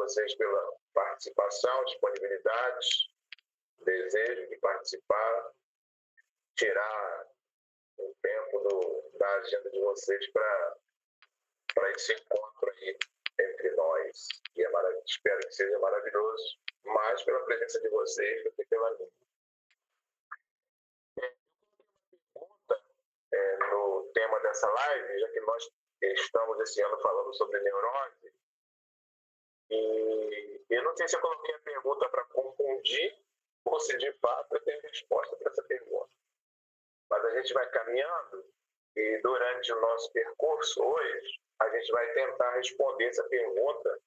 vocês pela participação, disponibilidade, desejo de participar, tirar um tempo da agenda de vocês para esse encontro aí entre nós. E espero que seja maravilhoso, mais pela presença de vocês do que pela minha. No tema dessa live, já que nós estamos esse ano falando sobre neurose, e eu não sei se eu coloquei a pergunta para confundir ou se de fato eu tenho resposta para essa pergunta. Mas a gente vai caminhando e durante o nosso percurso hoje, a gente vai tentar responder essa pergunta,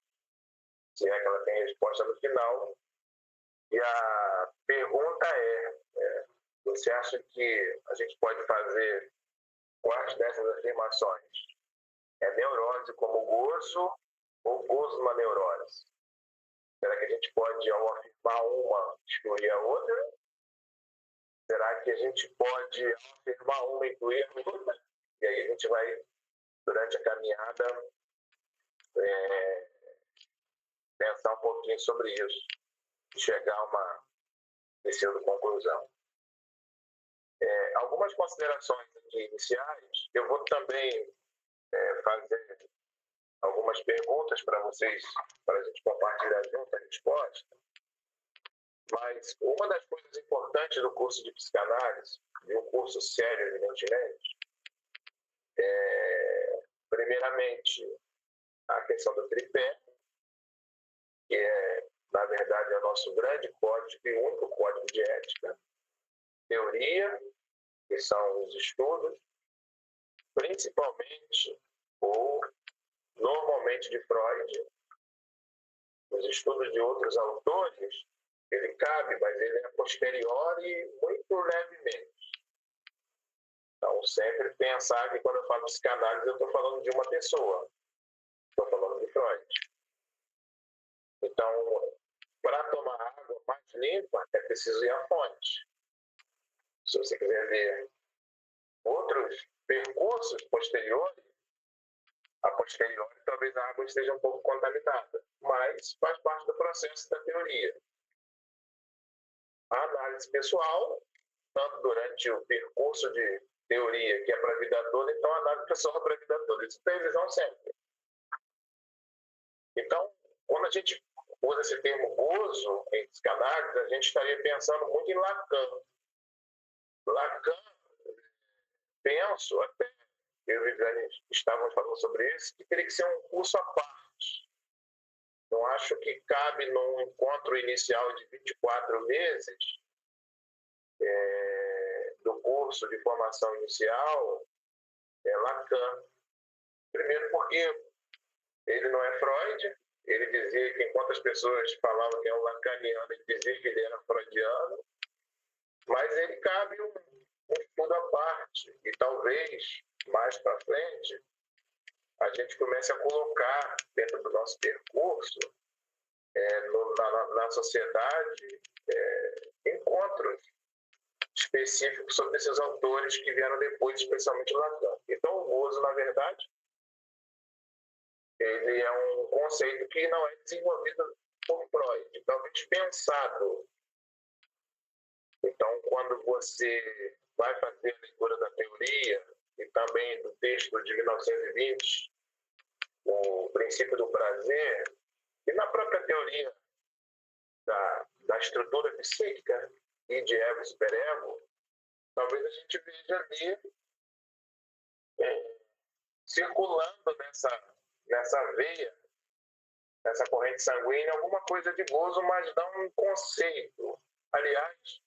se é que ela tem resposta no final. E a pergunta você acha que a gente pode fazer quais dessas afirmações? É neurose como gozo ou gozo uma neurose? Será que a gente pode, ao afirmar uma, excluir a outra? Será que a gente pode, ao afirmar uma, incluir a outra? E aí a gente vai, durante a caminhada, pensar um pouquinho sobre isso e chegar a uma decisão de conclusão. Algumas considerações aqui iniciais. Eu vou também fazer algumas perguntas para vocês, para a gente compartilhar junto a resposta. Mas uma das coisas importantes do curso de psicanálise, de um curso sério, evidentemente, primeiramente, a questão do tripé, que na verdade, é o nosso grande código e único código de ética. Teoria, que são os estudos, principalmente ou normalmente de Freud, os estudos de outros autores, ele cabe, mas ele é posterior e muito levemente. Então, sempre pensar que quando eu falo psicanálise, eu estou falando de uma pessoa, estou falando de Freud. Então, para tomar água mais limpa, é preciso ir à fonte. Se você quiser ver outros percursos posteriores, a posteriori talvez a água esteja um pouco contaminada, mas faz parte do processo da teoria. A análise pessoal, tanto durante o percurso de teoria, que é para a vida toda, então a análise pessoal é para a vida toda. Isso tem visão sempre. Então, quando a gente usa esse termo gozo em psicanálise, a gente estaria pensando muito em Lacan. Lacan, penso, até eu e Viviane estávamos falando sobre isso, que teria que ser um curso à parte. Não acho que cabe num encontro inicial de 24 meses do curso de formação inicial Lacan. Primeiro porque ele não é Freud, ele dizia que enquanto as pessoas falavam que é um lacaniano, ele dizia que ele era freudiano, mas ele cabe um estudo à parte, e talvez mais para frente a gente comece a colocar dentro do nosso percurso na sociedade encontros específicos sobre esses autores que vieram depois, especialmente Lacan. Então o gozo, na verdade, ele é um conceito que não é desenvolvido por Freud, talvez pensado. Então, quando você vai fazer a leitura da teoria e também do texto de 1920, o princípio do prazer, e na própria teoria da estrutura psíquica e de ego e superego, talvez a gente veja ali circulando nessa veia, nessa corrente sanguínea, alguma coisa de gozo, mas não um conceito. Aliás,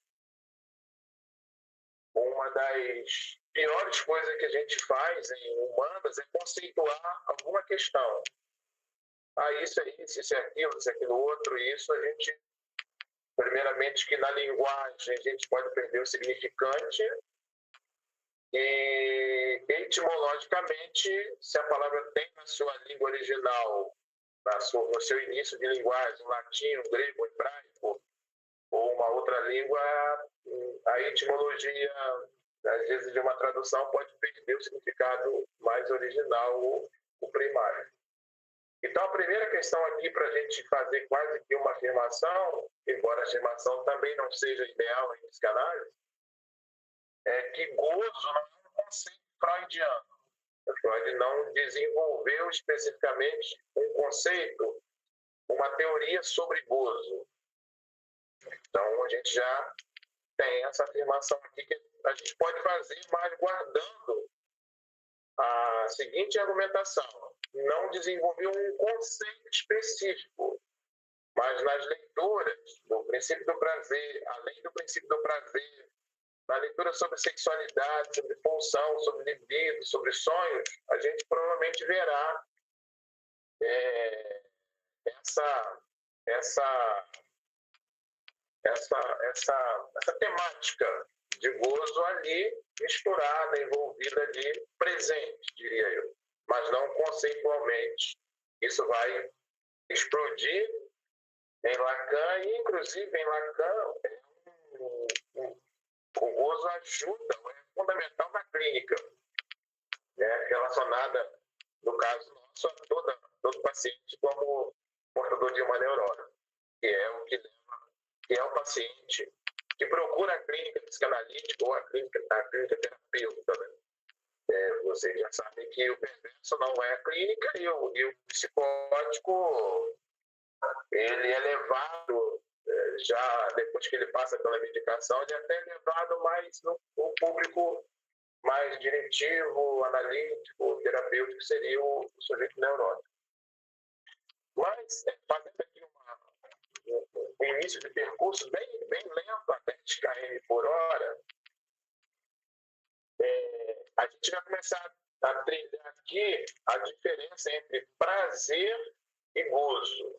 uma das piores coisas que a gente faz em humanas é conceituar alguma questão. Isso é isso, isso é aquilo outro, e isso a gente, primeiramente, que na linguagem a gente pode perder o significante, e etimologicamente, se a palavra tem na sua língua original, no seu início de linguagem, latim, grego, hebraico, ou uma outra língua, a etimologia, às vezes, de uma tradução pode perder o significado mais original, o primário. Então, a primeira questão aqui para a gente fazer quase que uma afirmação, embora a afirmação também não seja ideal em psicanálise, é que gozo não é um conceito freudiano. Freud não desenvolveu especificamente um conceito, uma teoria sobre gozo. Então, a gente já tem essa afirmação aqui que a gente pode fazer, mas guardando a seguinte argumentação: não desenvolveu um conceito específico, mas nas leituras do princípio do prazer, além do princípio do prazer, na leitura sobre sexualidade, sobre pulsão, sobre libido, sobre sonhos, a gente provavelmente verá essa temática de gozo ali, misturada, envolvida ali, presente, diria eu. Mas não conceitualmente. Isso vai explodir em Lacan, e inclusive em Lacan, o gozo ajuda, é fundamental na clínica, né, relacionada, no caso nosso, a todo paciente como portador de uma neurose, que é o paciente que procura a clínica psicanalítica ou a clínica terapêutica. Né? Vocês já sabem que o perverso não é a clínica e o psicótico ele é levado, já depois que ele passa pela medicação, ele é até levado mais no público mais diretivo, analítico, terapêutico, seria o sujeito neurótico. Mas, fazendo aqui um início de percurso bem lento, a 10 km por hora, a gente vai começar a trilhar aqui a diferença entre prazer e gozo.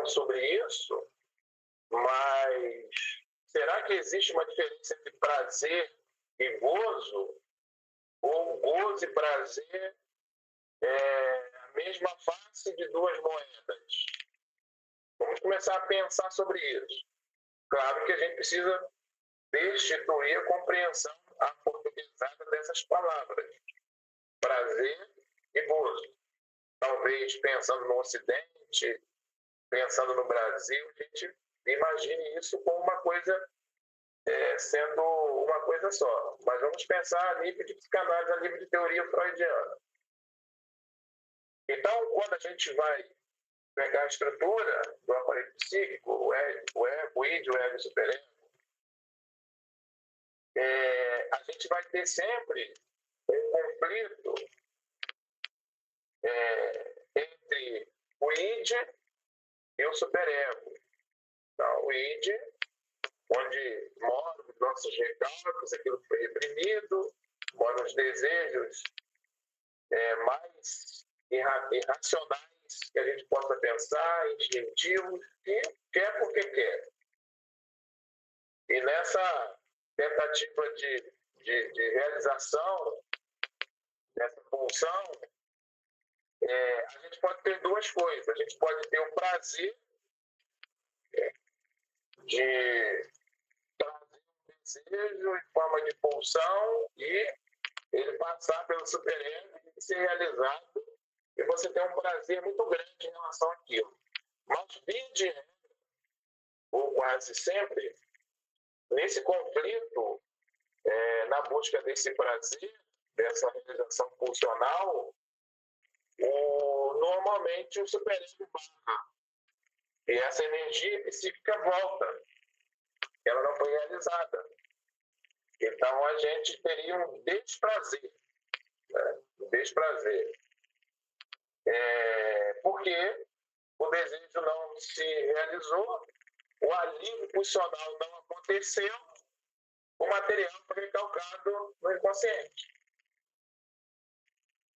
Sobre isso, mas será que existe uma diferença entre prazer e gozo? Ou gozo e prazer é a mesma face de duas moedas? Vamos começar a pensar sobre isso. Claro que a gente precisa destituir a compreensão aportuguesada dessas palavras, prazer e gozo. Talvez pensando no Ocidente, pensando no Brasil, a gente imagine isso como uma coisa, sendo uma coisa só. Mas vamos pensar a nível de psicanálise, a nível de teoria freudiana. Então, quando a gente vai pegar a estrutura do aparelho psíquico, o ego, o id, o ego e o superego, a gente vai ter sempre um conflito entre o id e o superego. Então, o id, onde moram os nossos recalques, aquilo que foi reprimido, moram os desejos mais irracionais que a gente possa pensar, instintivos, que quer porque quer. E nessa tentativa de realização dessa função, a gente pode ter duas coisas. A gente pode ter o prazer de trazer um desejo em forma de pulsão e ele passar pelo superego e ser realizado, e você tem um prazer muito grande em relação àquilo. Mas, vide, ou quase sempre, nesse conflito, na busca desse prazer, dessa realização pulsional, normalmente o superego barra. E essa energia psíquica volta. Ela não foi realizada. Então, a gente teria um desprazer. Né? Um desprazer. Porque o desejo não se realizou, o alívio pulsional não aconteceu, o material foi recalcado no inconsciente.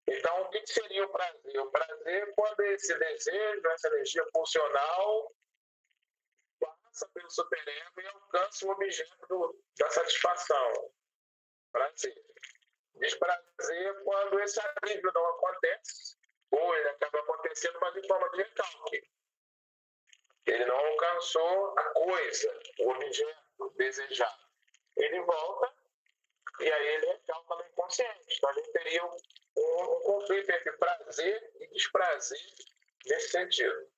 Então, o que seria o prazer? O prazer é quando esse desejo, essa energia pulsional passa pelo superego e alcança o objeto da satisfação. Prazer. Desprazer é quando esse alívio não acontece, ou ele acaba acontecendo, mas em forma de recalque. Ele não alcançou a coisa, o objeto desejado. Ele volta e aí ele recalca no inconsciente. Então, ele teria um conflito entre prazer e desprazer nesse sentido.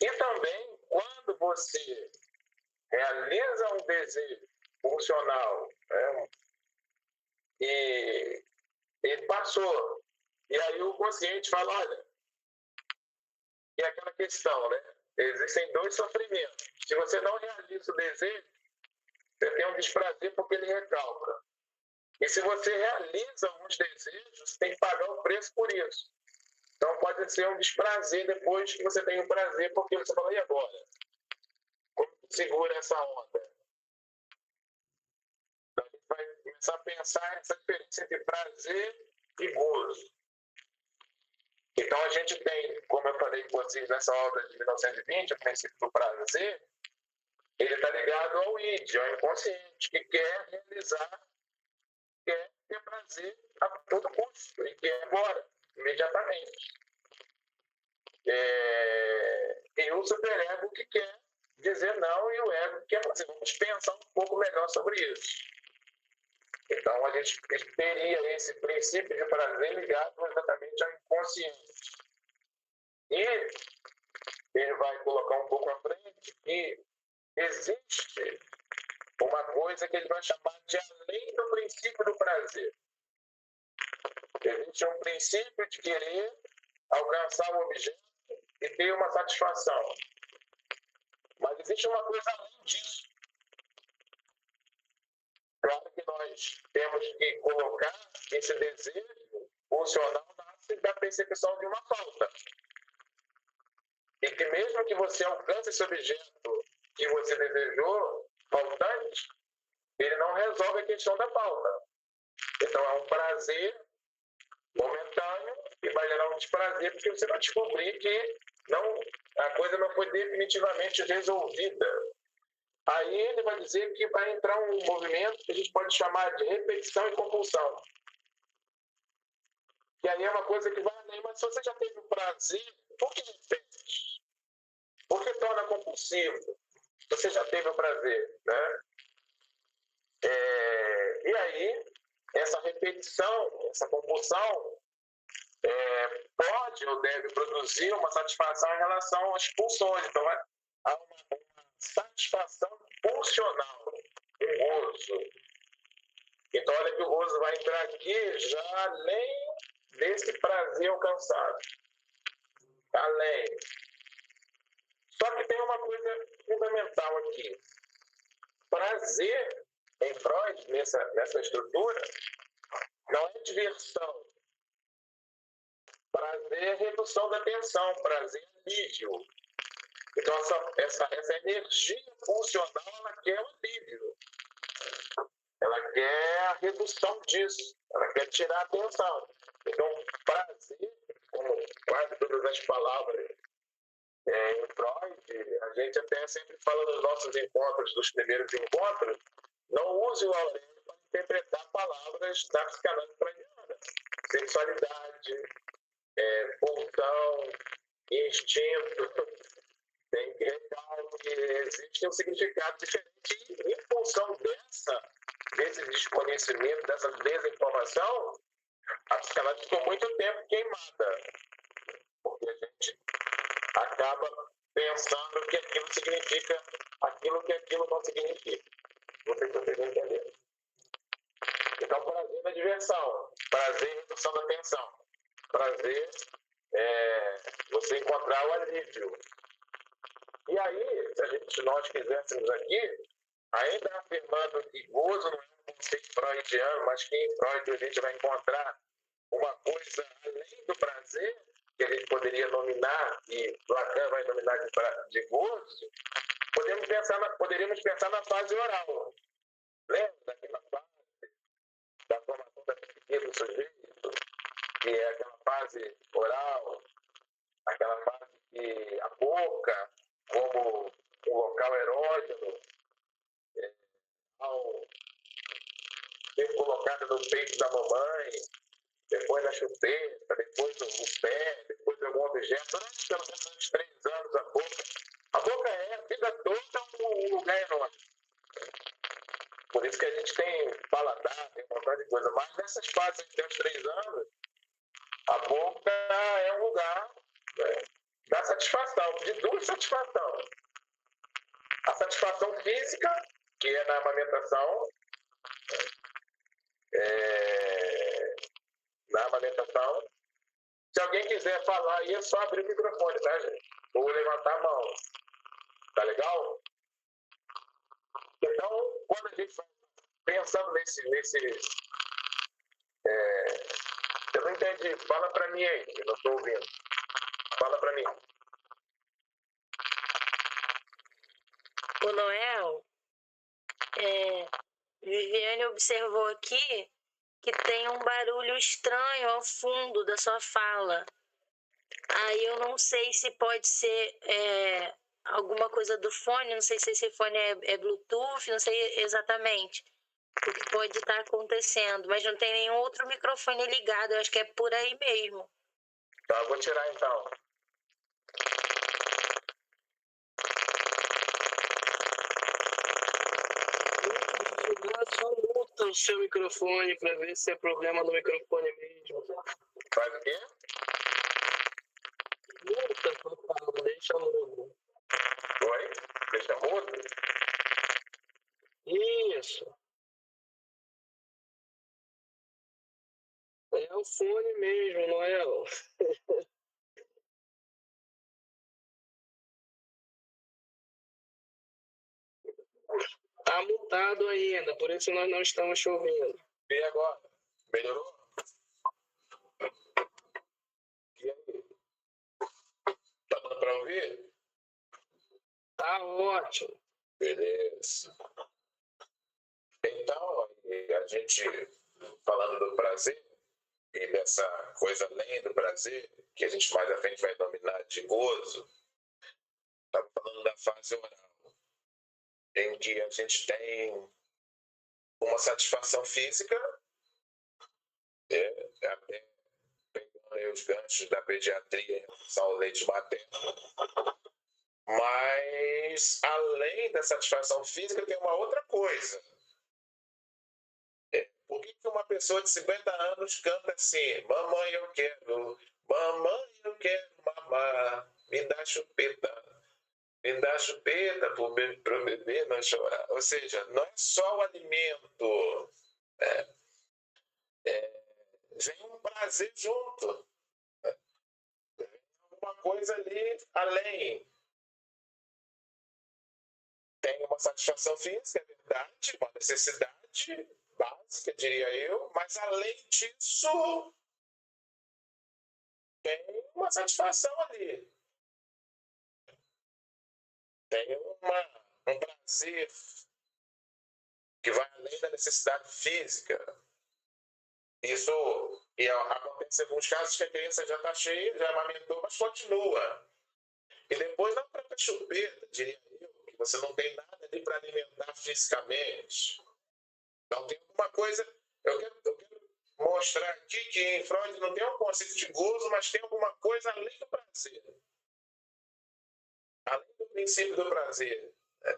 E também, quando você realiza um desejo funcional, né, e ele passou, e aí o consciente fala, olha, e aquela questão, né? Existem dois sofrimentos. Se você não realiza o desejo, você tem um desprazer porque ele recalca. E se você realiza alguns desejos, você tem que pagar o preço por isso. Então pode ser um desprazer depois que você tem um prazer, porque você fala, e agora? Como segura essa onda? Então a gente vai começar a pensar essa diferença entre prazer e gozo. Então a gente tem, como eu falei com vocês nessa obra de 1920, o princípio do prazer, ele está ligado ao id, ao inconsciente, que quer realizar, quer ter prazer a todo custo, e quer agora, imediatamente. E o superego que quer dizer não, e o ego que quer fazer. Vamos pensar um pouco melhor sobre isso. Então, a gente teria esse princípio de prazer ligado exatamente ao inconsciente. E ele vai colocar um pouco à frente que existe uma coisa que ele vai chamar de além do princípio do prazer. Existe um princípio de querer alcançar o objeto e ter uma satisfação. Mas existe uma coisa além disso. Claro que nós temos que colocar esse desejo funcional da percepção de uma falta. E que mesmo que você alcance esse objeto que você desejou, faltante, ele não resolve a questão da falta. Então é um prazer momentâneo e vai gerar um desprazer, porque você vai descobrir que a coisa não foi definitivamente resolvida. Aí ele vai dizer que vai entrar um movimento que a gente pode chamar de repetição e compulsão. Que aí é uma coisa que vai além, mas se você já teve o prazer, por que repete? Por que torna compulsivo? Você já teve o prazer, né? E aí, essa repetição, essa compulsão, pode ou deve produzir uma satisfação em relação às pulsões. Então, há uma satisfação pulsional, um gozo. Então, olha que o gozo vai entrar aqui já além desse prazer alcançado. Além. Só que tem uma coisa fundamental aqui. Prazer, em Freud, nessa estrutura, não é diversão. Prazer é redução da tensão, prazer é alívio. Então, essa energia funcional, ela quer o alívio. Ela quer a redução disso. Ela quer tirar a tensão. Então, prazer, como quase todas as palavras em Freud, a gente até sempre fala nos nossos encontros, dos primeiros encontros, não use o Aurélio para interpretar palavras da psicanálise freudiana. Sexualidade, pulsão, instinto, tem que recalcar que existe um significado diferente. E em função desse desconhecimento, dessa desinformação, a psicanálise ficou muito tempo queimada. Porque a gente acaba pensando que aquilo significa aquilo que aquilo não significa. Não sei se vocês entenderam. Então, prazer na diversão, prazer em redução da tensão, prazer você encontrar o alívio. E aí, se nós quiséssemos aqui, ainda afirmando que gozo não é um conceito freudiano, mas que em Freud a gente vai encontrar uma coisa além do prazer, que a gente poderia nominar, e Lacan vai nominar de gozo, poderíamos pensar na fase oral. Lembra daquela fase da formação da psique do sujeito, que é aquela fase oral, aquela fase que a boca, como um local erógeno, ao ser colocada no peito da mamãe, depois na chupeta, depois no pé, depois de algum objeto, durante pelo menos uns 3 anos a boca é a vida toda um lugar enorme. Por isso que a gente tem paladar, tem um montão de coisa, mas nessas fases até os 3 anos, A boca é um lugar, né, da satisfação, de duas satisfações. A satisfação física, que é na amamentação, na amamentação. Se alguém quiser falar aí, é só abrir o microfone, tá, gente? Ou levantar a mão. Tá legal? Então, quando a gente vai pensando nesse eu não entendi. Fala pra mim aí, eu não estou ouvindo. Fala pra mim. O Noel, Viviane observou aqui que tem um barulho estranho ao fundo da sua fala. Aí eu não sei se pode ser alguma coisa do fone, não sei se esse fone é Bluetooth, não sei exatamente o que pode estar acontecendo, mas não tem nenhum outro microfone ligado, eu acho que é por aí mesmo. Tá, eu vou tirar então. Só muta o seu microfone para ver se é problema no microfone mesmo. Faz o quê? Muta, por favor, deixa mudo. Oi? Deixa mudo? Isso. É o fone mesmo, Noel. Tá mutado ainda, por isso nós não estamos te ouvindo. E agora? Melhorou? E aí? Tá dando pra ouvir? Tá ótimo. Beleza. Então, a gente falando do prazer e dessa coisa além do prazer, que a gente mais à frente vai dominar de gozo, tá falando da fase oral, em que a gente tem uma satisfação física, até pegando os ganchos da pediatria em relação ao leite materno, mas além da satisfação física tem uma outra coisa. Por que uma pessoa de 50 anos canta assim: mamãe eu quero mamar, me dá chupeta pro bebê não chorar. Ou seja, não é só o alimento, vem um prazer junto, vem alguma coisa ali além. Tem uma satisfação física, é verdade, uma necessidade básica, diria eu, mas além disso, tem uma satisfação ali. Tem um prazer que vai além da necessidade física. Isso acontece em alguns casos que a criança já está cheia, já amamentou, mas continua. E depois, na própria chupeta, diria eu, que você não tem nada ali para alimentar fisicamente. Então tem alguma coisa. Eu quero mostrar aqui que em Freud não tem um conceito de gozo, mas tem alguma coisa além do prazer. Além do princípio do prazer.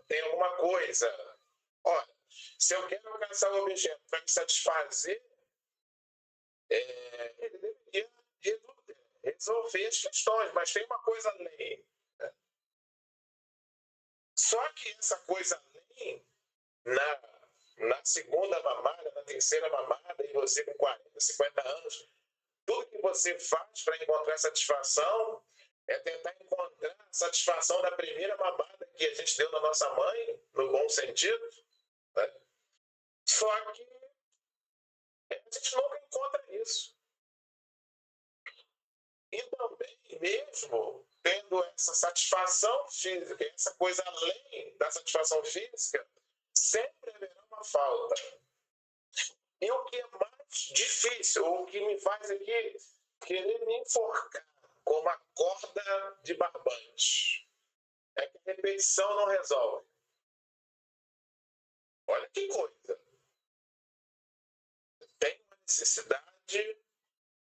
Tem alguma coisa. Olha, se eu quero alcançar o objeto para me satisfazer, ele deveria resolver as questões, mas tem uma coisa além. Só que essa coisa além, na segunda mamada, na terceira mamada, e você com 40, 50 anos, tudo que você faz para encontrar satisfação é tentar encontrar a satisfação da primeira mamada que a gente deu na nossa mãe, no bom sentido, né? Só que a gente nunca encontra isso. E também, mesmo tendo essa satisfação física, essa coisa além da satisfação física, sempre haverá uma falta. E o que é mais difícil, o que me faz aqui querer me enforcar com uma corda de barbante, é que a repetição não resolve. Olha que coisa. Tem uma necessidade,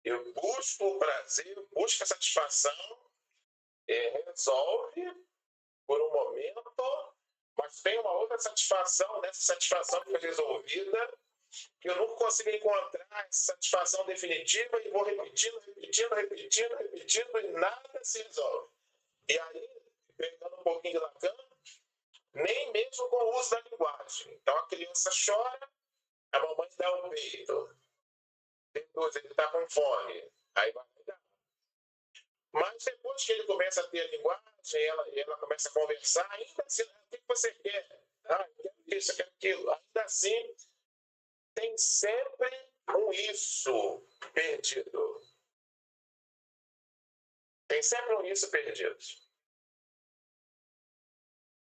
eu busco o prazer, eu busco a satisfação, resolve por um momento, mas tem uma outra satisfação, nessa satisfação que foi resolvida, que eu nunca consigo encontrar essa satisfação definitiva e vou repetindo e nada se resolve. E aí, pegando um pouquinho de Lacan, nem mesmo com o uso da linguagem. Então a criança chora, a mamãe dá o peito. Depois ele está com fome, aí vai dar. Mas depois que ele começa a ter a linguagem, ela começa a conversar, ainda assim, o que você quer? Ah, eu quero isso, eu quero aquilo. Ainda assim, tem sempre um isso perdido. Tem sempre um isso perdido.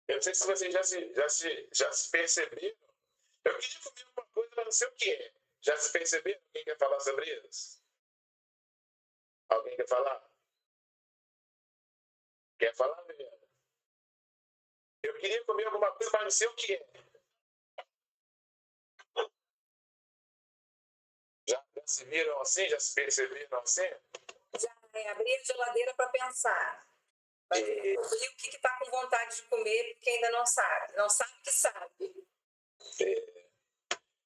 Eu não sei se vocês já se perceberam. Eu queria comer uma coisa, mas não sei o que é. Já se perceberam? Alguém quer falar sobre isso? Alguém quer falar? Quer falar, Viviana? Eu queria comer alguma coisa, mas não sei o que é. Já se viram assim? Já se perceberam assim? Já abrir a geladeira para pensar. Para descobrir o que está com vontade de comer, porque ainda não sabe. Não sabe que sabe.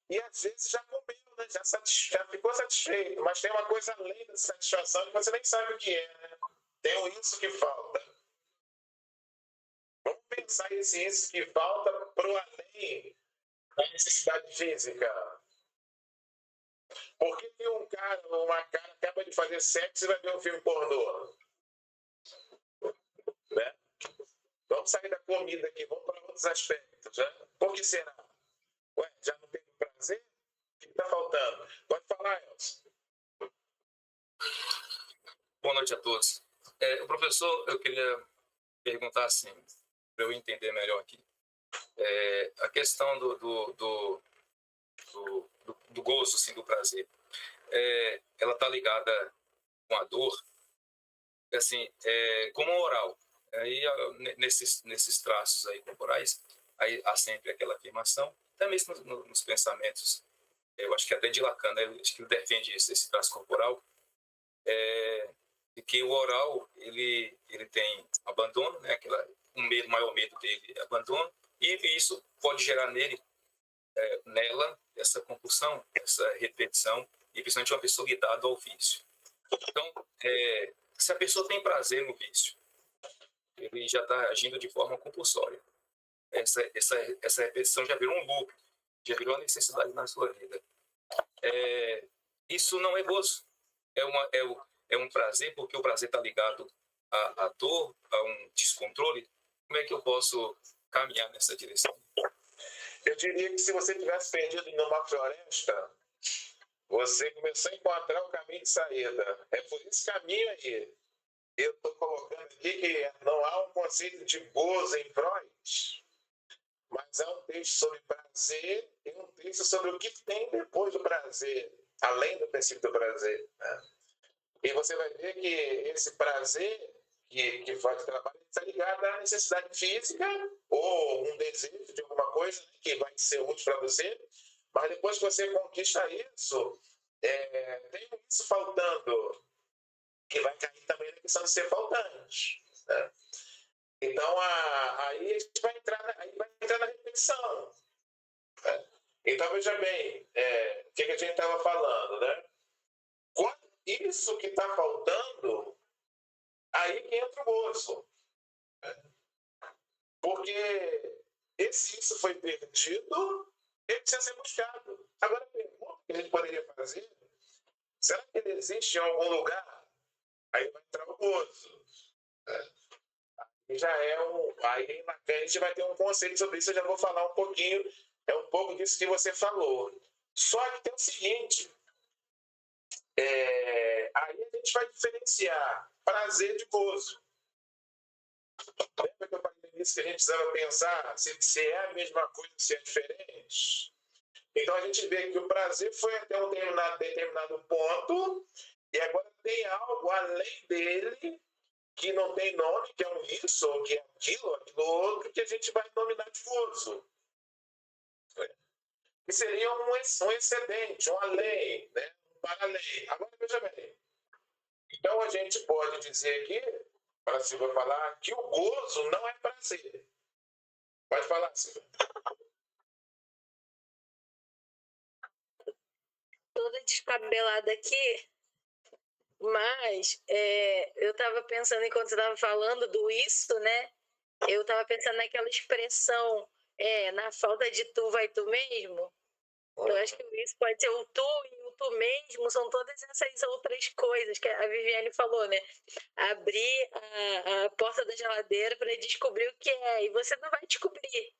E às vezes já comeu, né? Já ficou satisfeito, mas tem uma coisa além da satisfação que você nem sabe o que é, né? Tem um isso que falta. Vamos pensar esse isso que falta para o além da necessidade física. Por que um cara ou uma cara acaba de fazer sexo e vai ver um filme pornô? Né? Vamos sair da comida aqui, vamos para outros aspectos. Né? Por que será? Ué, já não teve prazer? O que está faltando? Pode falar, Elcio. Boa noite a todos. O professor, eu queria perguntar assim, para eu entender melhor aqui. A questão do gozo, assim, do prazer, ela está ligada com a dor, assim, como oral. Aí, nesses traços aí corporais, aí há sempre aquela afirmação, até mesmo nos pensamentos, eu acho que até de Lacan, né, acho que ele defende esse traço corporal, de que o oral ele tem abandono, né, o maior medo dele é abandono, e isso pode gerar nela essa compulsão, essa repetição, e principalmente uma pessoa ligada ao vício. Então, se a pessoa tem prazer no vício, ele já está agindo de forma compulsória. Essa repetição já virou um loop, já virou uma necessidade na sua vida. Isso não é gozo, é um prazer, porque o prazer está ligado à dor, a um descontrole. Como é que eu posso caminhar nessa direção? Eu diria que se você tivesse perdido numa floresta, você começou a encontrar o caminho de saída. É por esse caminho aí. Eu estou colocando aqui que não há um conceito de gozo em Freud, mas há um texto sobre prazer e um texto sobre o que tem depois do prazer, além do princípio do prazer. Né? E você vai ver que esse prazer que Freud trabalha está ligado à necessidade física ou um desejo de alguma coisa, né, que vai ser útil para você, mas depois que você conquista isso, tem isso faltando, que vai cair também na questão de ser faltante. Né? Então, aí a gente vai entrar na repetição. Né? Então, veja bem, o que a gente estava falando, né? Isso que está faltando, aí que entra o gozo. Né? Porque isso foi perdido, ele precisa ser buscado. Agora, a pergunta que a gente poderia fazer, será que ele existe em algum lugar? Aí vai entrar o gozo. Né? E já aí a gente vai ter um conceito sobre isso, eu já vou falar um pouquinho, um pouco disso que você falou. Só que tem o seguinte, aí a gente vai diferenciar prazer de gozo. Lembra que eu falei no início que a gente precisava pensar se é a mesma coisa, se é diferente? Então a gente vê que o prazer foi até um determinado ponto, e agora tem algo além dele que não tem nome, que é um isso, ou que é aquilo outro, que a gente vai nominar de gozo. Que seria um excedente, um além, né? Um para-além. Agora, veja bem. Então, a gente pode dizer aqui, para Silvia falar, que o gozo não é prazer. Pode falar, Silvia. toda descabelada aqui, mas eu estava pensando, enquanto você estava falando do isso, né? Eu estava pensando naquela expressão, na falta de tu, vai tu mesmo. Eu acho que isso pode ser o tu e o tu mesmo, são todas essas outras coisas que a Viviane falou, né? Abrir a porta da geladeira para descobrir o que é, e você não vai descobrir.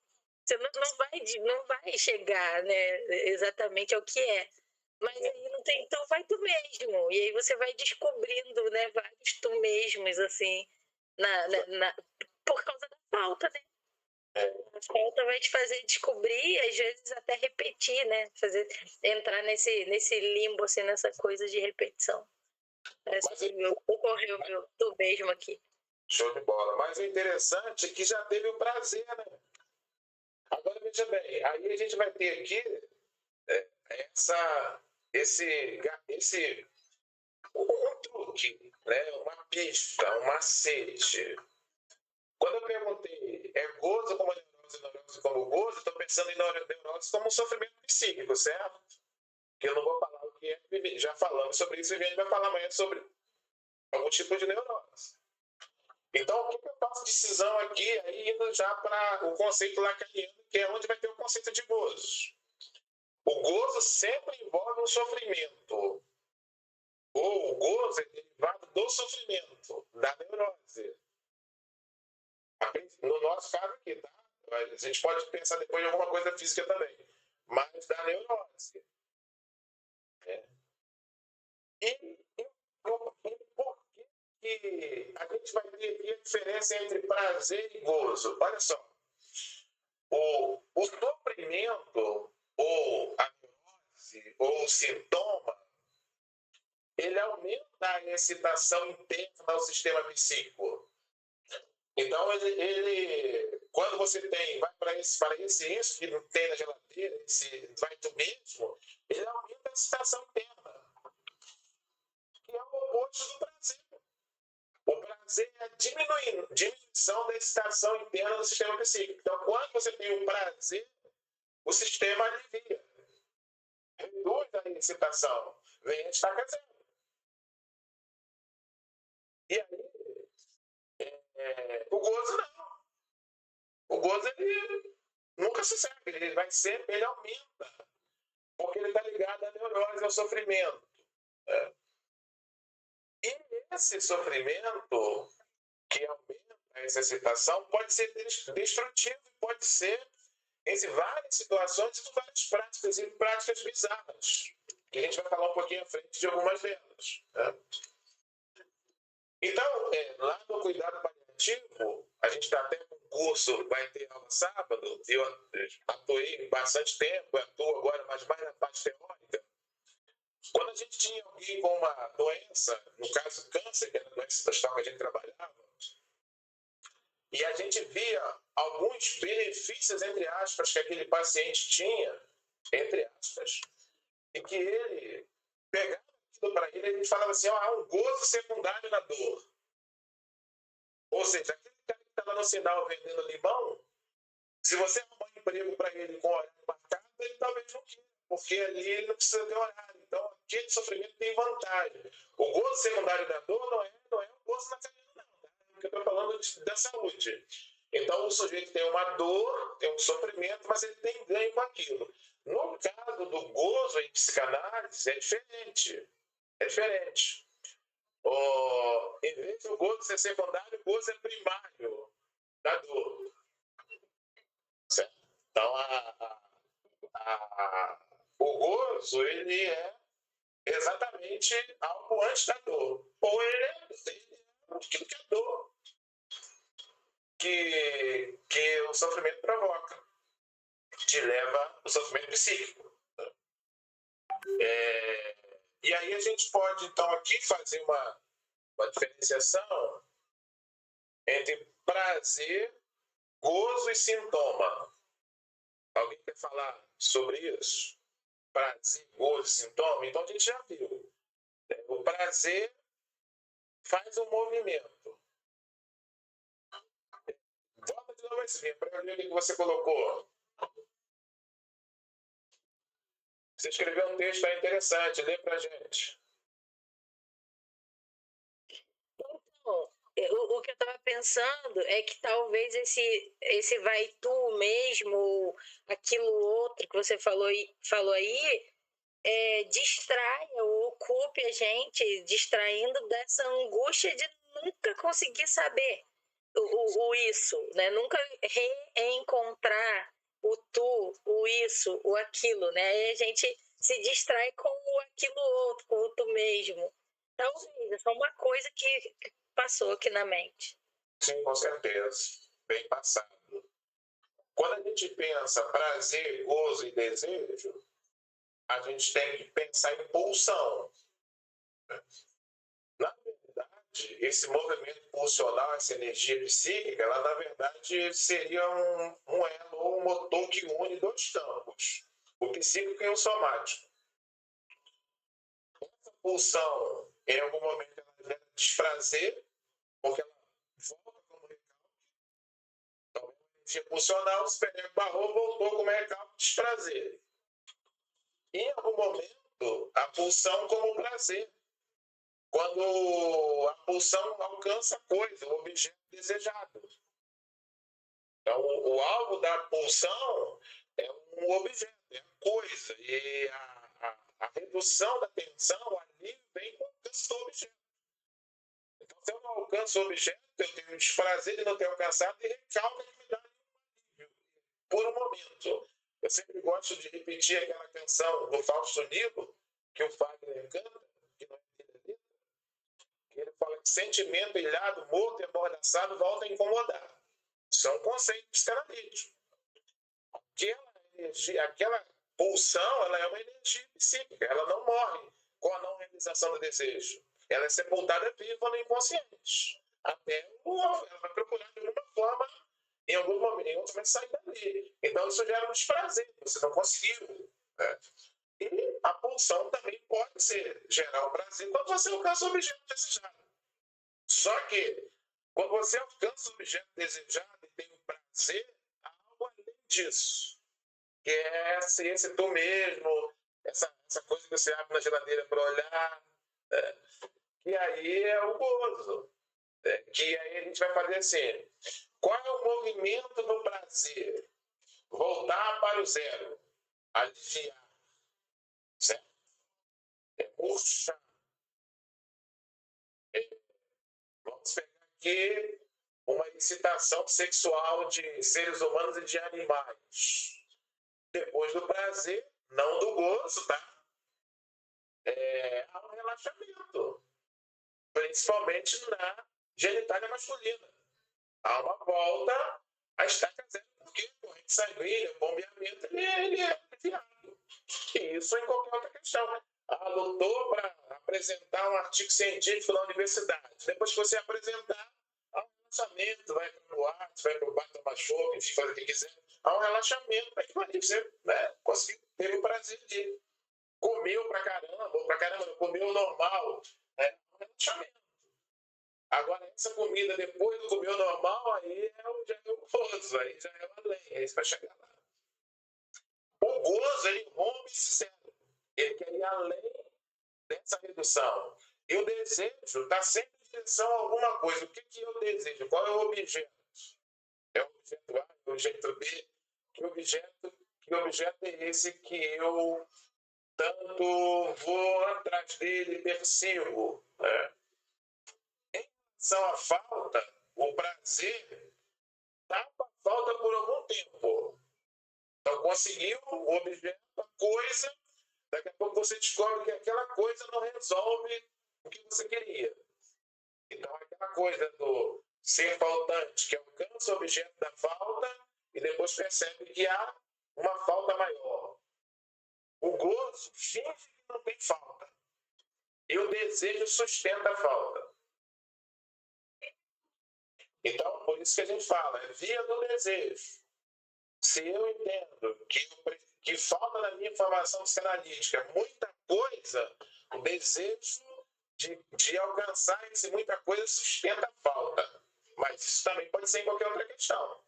Você não vai chegar, né, exatamente ao que é. Mas aí não tem, então vai tu mesmo. E aí você vai descobrindo, né, vários tu mesmos, assim, por causa da falta, né? A falta vai te fazer descobrir, às vezes até repetir, né? Entrar nesse limbo, assim, nessa coisa de repetição. Ocorreu meu tu mesmo aqui. Show de bola. Mas o interessante é que já teve o prazer, né? Agora veja bem, aí a gente vai ter aqui um truque, né? Uma pista, um macete. Quando eu perguntei, gozo como neurose como gozo, estou pensando em neurose como um sofrimento psíquico, certo? Que eu não vou falar o que é, já falamos sobre isso, e a gente vai falar amanhã sobre algum tipo de neurose. Então, o que eu faço de decisão aqui, aí indo já para o conceito lacaniano, que é onde vai ter o conceito de gozo. O gozo sempre envolve um sofrimento. Ou o gozo é derivado do sofrimento, da neurose. No nosso caso aqui, tá? A gente pode pensar depois em alguma coisa física também, mas da neurose. E por que a gente vai ter aqui a diferença entre prazer e gozo? Olha só, o sofrimento, ou a neurose, ou o sintoma, ele aumenta a excitação interna ao sistema psíquico. Então, quando você vai para esse isso que não tem na geladeira, esse vai tu mesmo, ele aumenta a excitação interna, que é o oposto do prazer. O prazer é a diminuição da excitação interna do sistema psíquico. Então, quando você tem o prazer, o sistema alivia, reduz a excitação, vem a estaca zero. E aí, o gozo não. O gozo, ele nunca sossega, ele aumenta, porque ele está ligado à neurose, ao sofrimento. E esse sofrimento, que aumenta essa excitação, pode ser destrutivo, pode ser em várias situações e várias práticas, e práticas bizarras, que a gente vai falar um pouquinho à frente de algumas delas. Então, lá no cuidado paliativo, a gente está até com um curso, vai ter aula sábado, eu atuei bastante tempo, atuo agora mais na parte teórica. Quando a gente tinha alguém com uma doença, no caso câncer, que era a doença da qual a gente trabalhava, e a gente via alguns benefícios, entre aspas, que aquele paciente tinha, entre aspas, e que ele pegava aquilo para ele, ele falava assim, há um gozo secundário na dor. Ou seja, aquele cara que estava no sinal vendendo limão, se você arrumar um emprego para ele com horário marcado, ele talvez não queira, porque ali ele não precisa ter horário. Então, aquele sofrimento tem vantagem. O gozo secundário da dor não é o gozo lacaniano, não. Tá? Porque eu estou falando da saúde. Então, o sujeito tem uma dor, tem um sofrimento, mas ele tem ganho com aquilo. No caso do gozo em psicanálise, é diferente. É diferente. Em vez do gozo ser secundário, o gozo é primário da dor. Certo? Então, o gozo, ele é exatamente algo antes da dor. Ou ele é aquilo que é dor que o sofrimento provoca, te leva ao sofrimento psíquico. E aí a gente pode, então, aqui fazer uma diferenciação entre prazer, gozo e sintoma. Alguém quer falar sobre isso? Prazer, gozo, sintoma? Então a gente já viu. O prazer faz um movimento. Volta de novo esse vídeo para eu ler o que você colocou. Você escreveu um texto aí interessante, lê pra gente. Então, o que eu estava pensando é que talvez esse vai tu mesmo, ou aquilo outro que você falou aí, distraia ou ocupe a gente, distraindo dessa angústia de nunca conseguir saber o isso, né? Nunca reencontrar o tu, o isso, o aquilo, né? Aí a gente se distrai com o aquilo outro, com o tu mesmo. Talvez, é só uma coisa que passou aqui na mente. Sim, com certeza. Bem passado. Quando a gente pensa prazer, gozo e desejo, a gente tem que pensar em pulsão. Na verdade, esse movimento pulsional, essa energia psíquica, ela na verdade seria um elo ou um motor que une dois campos, o psíquico e o somático. Essa pulsão, em algum momento, ela gera desprazer, porque ela volta como recalque. Então, a energia pulsional, o Superego barrou, voltou como recalque, desprazer. Em algum momento, a pulsão como prazer. Quando a pulsão alcança a coisa, o objeto desejado. Então, o alvo da pulsão é um objeto, é a coisa. E a redução da tensão ali vem com o alcance do objeto. Então, se eu não alcanço o objeto, eu tenho um desprazer de não ter alcançado e recalca que me dá um alívio por um momento. Eu sempre gosto de repetir aquela canção do Fausto Nilo, que o Fagner canta, que não é dele, que ele fala que sentimento ilhado, morto e amordaçado volta a incomodar. Isso é um conceito psicanalítico. Aquela pulsão, ela é uma energia psíquica, ela não morre com a não realização do desejo. Ela é sepultada viva no inconsciente. Até ela vai procurar de alguma forma, em algum momento, sair dali. Então isso gera um desprazer, você não conseguiu. Né? E a pulsão também pode gerar um prazer quando você alcança o objeto desejado. Só que, quando você alcança o objeto desejado e tem um prazer, há algo além disso. Que é esse tu mesmo, essa coisa que você abre na geladeira para olhar. Né? E aí é o gozo. Né? Que aí a gente vai fazer assim. Qual é o movimento do prazer? Voltar para o zero. Aliviar. Certo? Puxar. Vamos pegar aqui uma excitação sexual de seres humanos e de animais. Depois do prazer, não do gozo, tá? Há um relaxamento. Principalmente na genitália masculina. Há uma volta à estaca zero. Porque a corrente sanguínea, o bombeamento, ele é aliviado. E isso em qualquer outra questão. Lutou para apresentar um artigo científico na universidade. Depois que você apresentar, há um relaxamento, vai para o boate, vai para o bar tomar chopp, enfim, fazer o que quiser. Há um relaxamento para que você conseguiu ter o prazer de comeu pra caramba, não comeu normal. É um relaxamento. Agora, essa comida depois do comer normal, aí já é o gozo, aí já é o além, aí você vai chegar lá. O gozo, ele rompe esse zero. Ele quer ir além dessa redução. E o desejo está sempre em direção a alguma coisa. O que eu desejo? Qual é o objeto? É o objeto A, o objeto B? Que objeto é esse que eu tanto vou atrás dele, persigo? Né? Em relação à falta, o prazer tapa a falta por algum tempo. Então, conseguiu o objeto, a coisa, daqui a pouco você descobre que aquela coisa não resolve o que você queria. Então, aquela coisa do ser faltante, que alcança o objeto da falta e depois percebe que há uma falta maior. O gozo finge que não tem falta. E o desejo sustenta a falta. Então, por isso que a gente fala, é via do desejo. Se eu entendo que falta na minha formação psicanalítica muita coisa, o desejo de alcançar esse muita coisa sustenta a falta. Mas isso também pode ser em qualquer outra questão.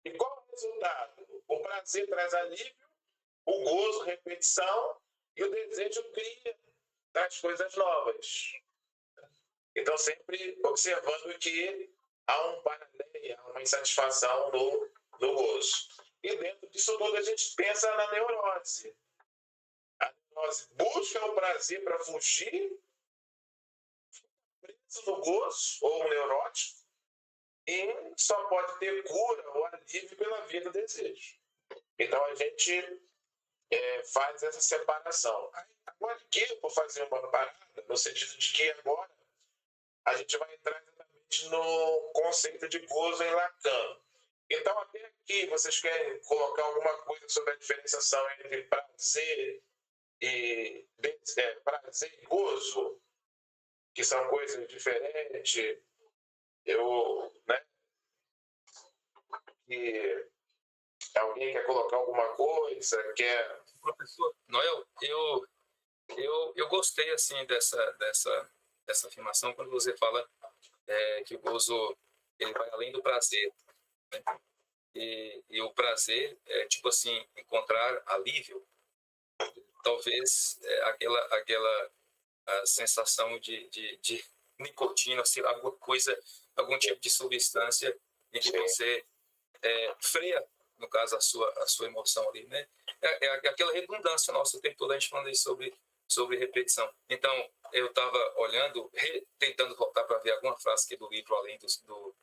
E qual é o resultado? O prazer traz alívio, o gozo, repetição, e o desejo cria as coisas novas. Então, sempre observando que há um paralelo, há uma insatisfação no gozo. E dentro disso tudo a gente pensa na neurose. A neurose busca o prazer para fugir, preso no gozo, ou neurótico, e só pode ter cura ou alívio pela via do desejo. Então a gente faz essa separação. Agora aqui eu vou fazer uma parada, no sentido de que agora a gente vai entrar exatamente no conceito de gozo em Lacan. Então até aqui vocês querem colocar alguma coisa sobre a diferenciação entre prazer e gozo, que são coisas diferentes? Que alguém quer colocar alguma coisa? Professor Noel, eu gostei assim dessa afirmação quando você fala que o gozo ele vai além do prazer, né? E o prazer é tipo assim, encontrar alívio, talvez aquela a sensação de nicotina, assim, algum tipo de substância em que você freia, no caso, a sua emoção ali, né? É aquela redundância nossa o tempo todo, a gente falando aí sobre repetição. Então, eu estava olhando, tentando voltar para ver alguma frase aqui do livro, além do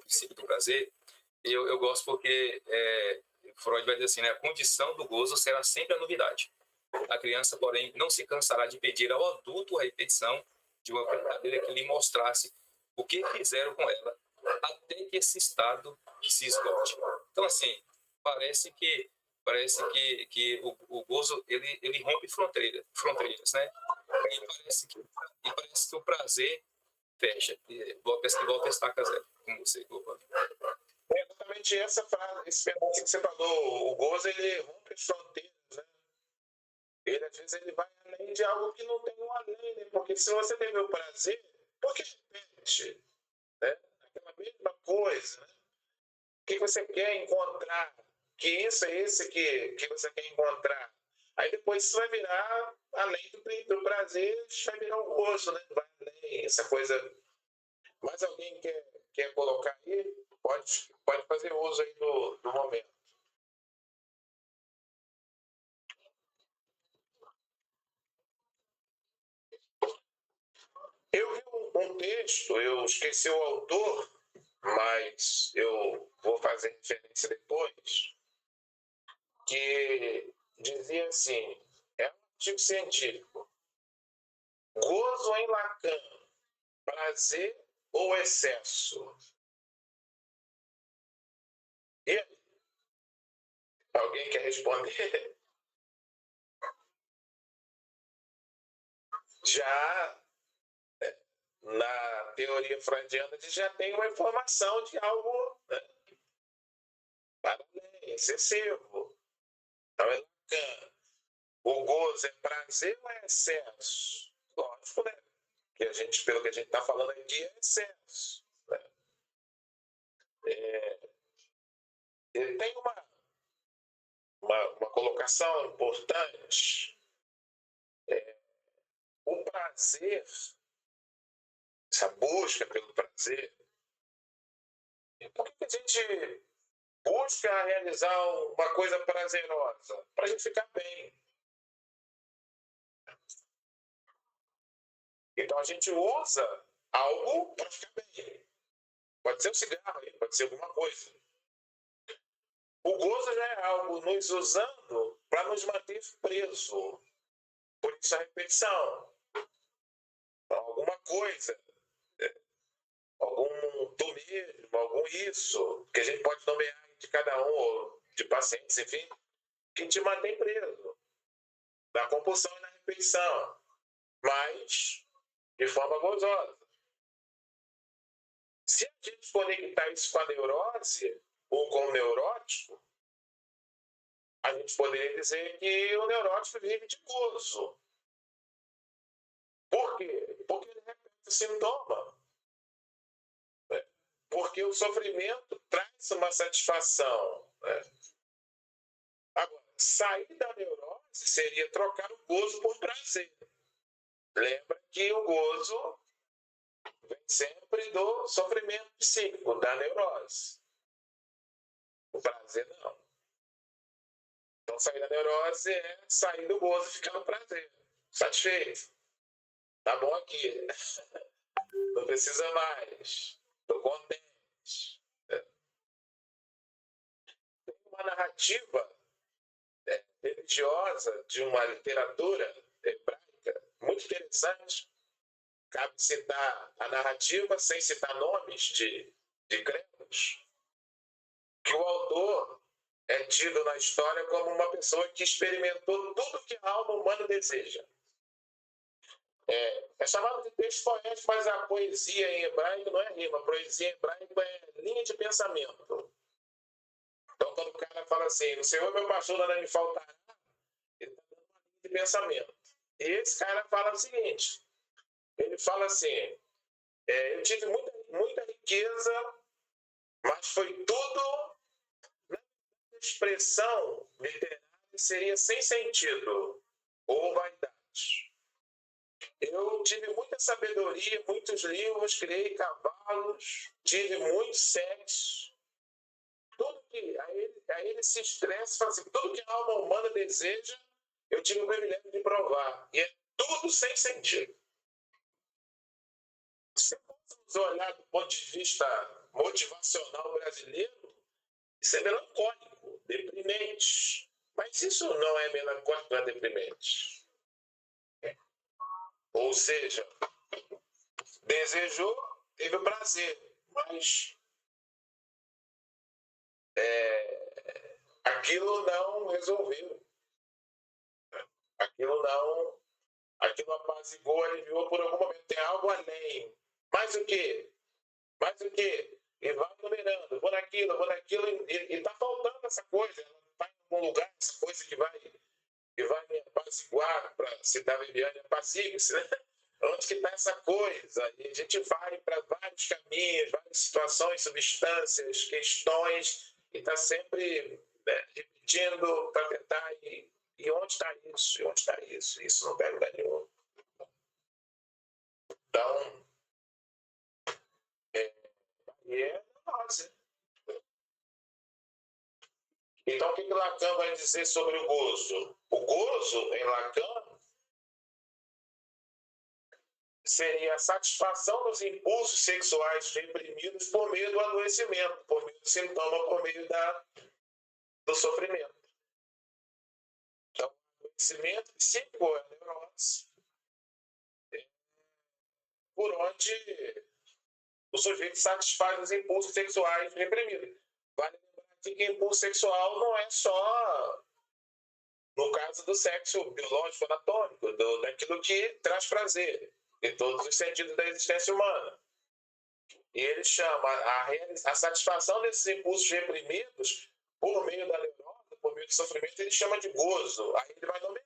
princípio do prazer, e eu gosto porque Freud vai dizer assim, né? A condição do gozo será sempre a novidade. A criança, porém, não se cansará de pedir ao adulto a repetição de uma brincadeira que lhe mostrasse o que fizeram com ela, até que esse estado se esgote. Então, assim, parece que o gozo ele rompe fronteiras, né? E parece que o prazer fecha, parece que volta a estaca zero, como você colocou. É exatamente essa frase, esse pedaço que você falou. O gozo, ele rompe as fronteiras, né? Ele, às vezes, ele vai além de algo que não tem um além, né? Porque se você teve o prazer, por que repete? Né? Aquela mesma coisa, né? O que você quer encontrar? Que isso é esse que você quer encontrar? Aí depois isso vai virar, além do prazer, vai virar o gozo, né? Vai além, essa coisa. Mais alguém quer colocar aí? Pode fazer uso aí do momento. Eu vi um texto, eu esqueci o autor, mas eu vou fazer referência depois, que dizia assim, é um artigo científico: gozo em Lacan, prazer ou excesso? E aí? Alguém quer responder? Já na teoria freudiana, a gente já tem uma informação de algo, né, para além, excessivo. Então é Lacan. O gozo é prazer ou é excesso? Lógico, né? Que pelo que a gente está falando aqui, é excesso. Né? Ele tem uma colocação importante. O prazer, essa busca pelo prazer, por que a gente busca realizar uma coisa prazerosa? Para a gente ficar bem. Então a gente usa algo para ficar bem. Pode ser um cigarro, pode ser alguma coisa. O gozo já é algo nos usando para nos manter preso. Por isso a repetição. Então, alguma coisa, algum tu mesmo, algum isso, que a gente pode nomear de cada um, ou de pacientes, enfim, que te mantém preso. Na compulsão e na repetição. Mas de forma gozosa. Se a gente conectar isso com a neurose ou com o neurótico, a gente poderia dizer que o neurótico vive de gozo. Por quê? Porque ele repete o sintoma. Porque o sofrimento traz uma satisfação. Agora, sair da neurose seria trocar o gozo por prazer. Lembra que o gozo vem sempre do sofrimento psíquico, da neurose. O prazer não. Então, sair da neurose é sair do gozo e ficar no prazer. Satisfeito. Tá bom aqui. Não precisa mais. Estou contente. Tem uma narrativa religiosa de uma literatura hebraica muito interessante. Cabe citar a narrativa sem citar nomes de credos, que o autor é tido na história como uma pessoa que experimentou tudo que a alma humana deseja. É chamado de texto poético, mas a poesia em hebraico não é rima. A poesia em hebraico é linha de pensamento. Então, quando o cara fala assim, o Senhor meu pastor nada me faltará, ele está dando uma linha de pensamento. E esse cara fala o seguinte, ele fala assim, eu tive muita riqueza, mas foi tudo, na expressão literária, seria sem sentido ou vaidade. Eu tive muita sabedoria, muitos livros, criei cavalos, tive muito sexo. Tudo que aí ele se estressa e fala assim, tudo que a alma humana deseja, eu tive o privilégio de provar. E é tudo sem sentido. Se fôssemos olhar do ponto de vista motivacional brasileiro, isso é melancólico, deprimente. Mas isso não é melancólico, não é deprimente. Ou seja, desejou, teve o prazer, mas aquilo não resolveu. Aquilo apazigou, aliviou por algum momento. Tem algo além. Mais o quê? Mais o quê? E vai numerando, vou naquilo, e está faltando essa coisa. Ela está em algum lugar, essa coisa que vai me apaziguar, para citar a Viviane, apazigue-se, né? Onde que está essa coisa? E a gente vai para vários caminhos, várias situações, substâncias, questões, e está sempre repetindo para tentar ir. E onde está isso? E onde está isso? Isso não pega lugar nenhum. Então, é nossa. Então, o que Lacan vai dizer sobre o gozo? O gozo, em Lacan, seria a satisfação dos impulsos sexuais reprimidos por meio do adoecimento, por meio do sintoma, por meio do sofrimento. Então, o adoecimento psíquico é a neurose, por onde o sujeito satisfaz os impulsos sexuais reprimidos. Vale lembrar aqui que impulso sexual não é só no caso do sexo biológico, anatômico, daquilo que traz prazer em todos os sentidos da existência humana. E ele chama a satisfação desses impulsos reprimidos por meio da neurose, por meio do sofrimento, ele chama de gozo. Aí ele vai nomear.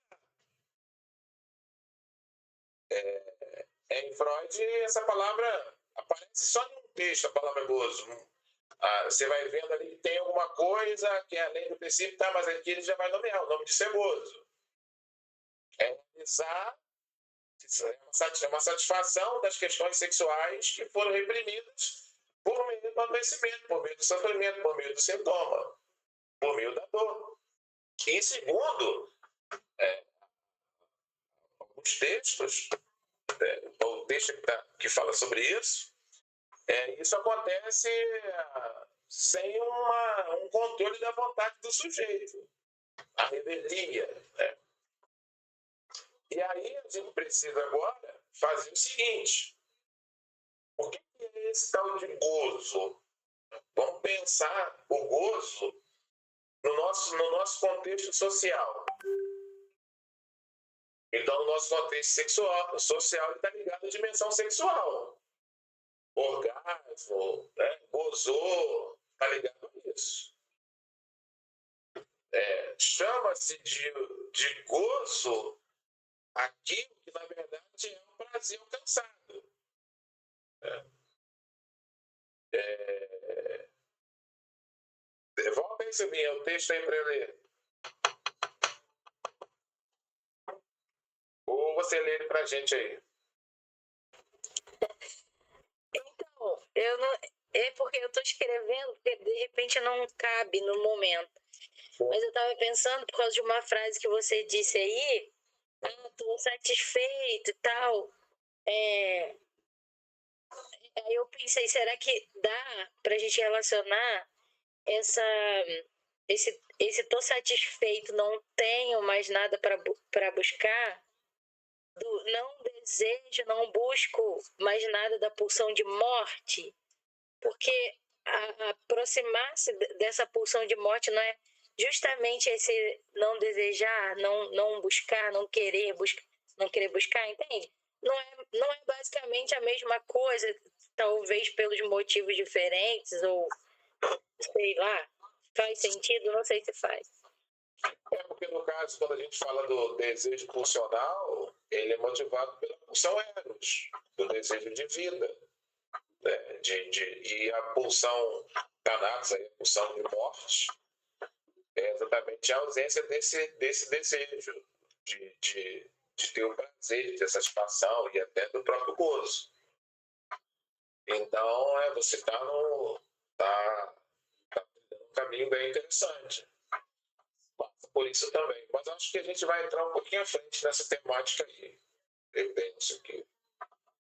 Em Freud, essa palavra aparece só em um texto, a palavra gozo. Você vai vendo ali que tem alguma coisa que é além do princípio, tá, mas aqui ele já vai nomear, o nome disso é gozo. É realizar, é uma satisfação das questões sexuais que foram reprimidas por meio do adoecimento, por meio do sofrimento, por meio do sintoma, por meio da dor. E segundo alguns textos, o texto que fala sobre isso, isso acontece sem um controle da vontade do sujeito, a rebelia. Né? E aí a gente precisa agora fazer o seguinte: o que é esse tal de gozo? Vamos pensar o gozo no nosso contexto social. Então, no nosso contexto social, ele está ligado à dimensão sexual. Orgasmo, né? Gozou, está ligado a isso. Chama-se de gozo aquilo que, na verdade, é um prazer alcançado. Volta aí, Silvinha, o texto aí para eu ler. você lê ele pra gente aí. Então, eu não. É porque eu tô escrevendo, porque de repente não cabe no momento. Mas eu tava pensando, por causa de uma frase que você disse aí, tô satisfeito e tal. Aí eu pensei, será que dá pra gente relacionar esse tô satisfeito, não tenho mais nada para buscar, do não desejo, não busco mais nada da pulsão de morte? Porque aproximar-se dessa pulsão de morte não é justamente esse não desejar, não buscar, não querer buscar, entende? Não é basicamente a mesma coisa, talvez pelos motivos diferentes, ou sei lá, faz sentido? Não sei se faz. É porque, no caso, quando a gente fala do desejo pulsional, ele é motivado pela pulsão Eros, do desejo de vida. Né? E a pulsão Thanatos, a pulsão de morte, é exatamente a ausência desse desejo de ter o prazer, de ter satisfação e até do próprio gozo. Então, você está num caminho bem interessante. Por isso também. Mas acho que a gente vai entrar um pouquinho à frente nessa temática aí. Eu penso que.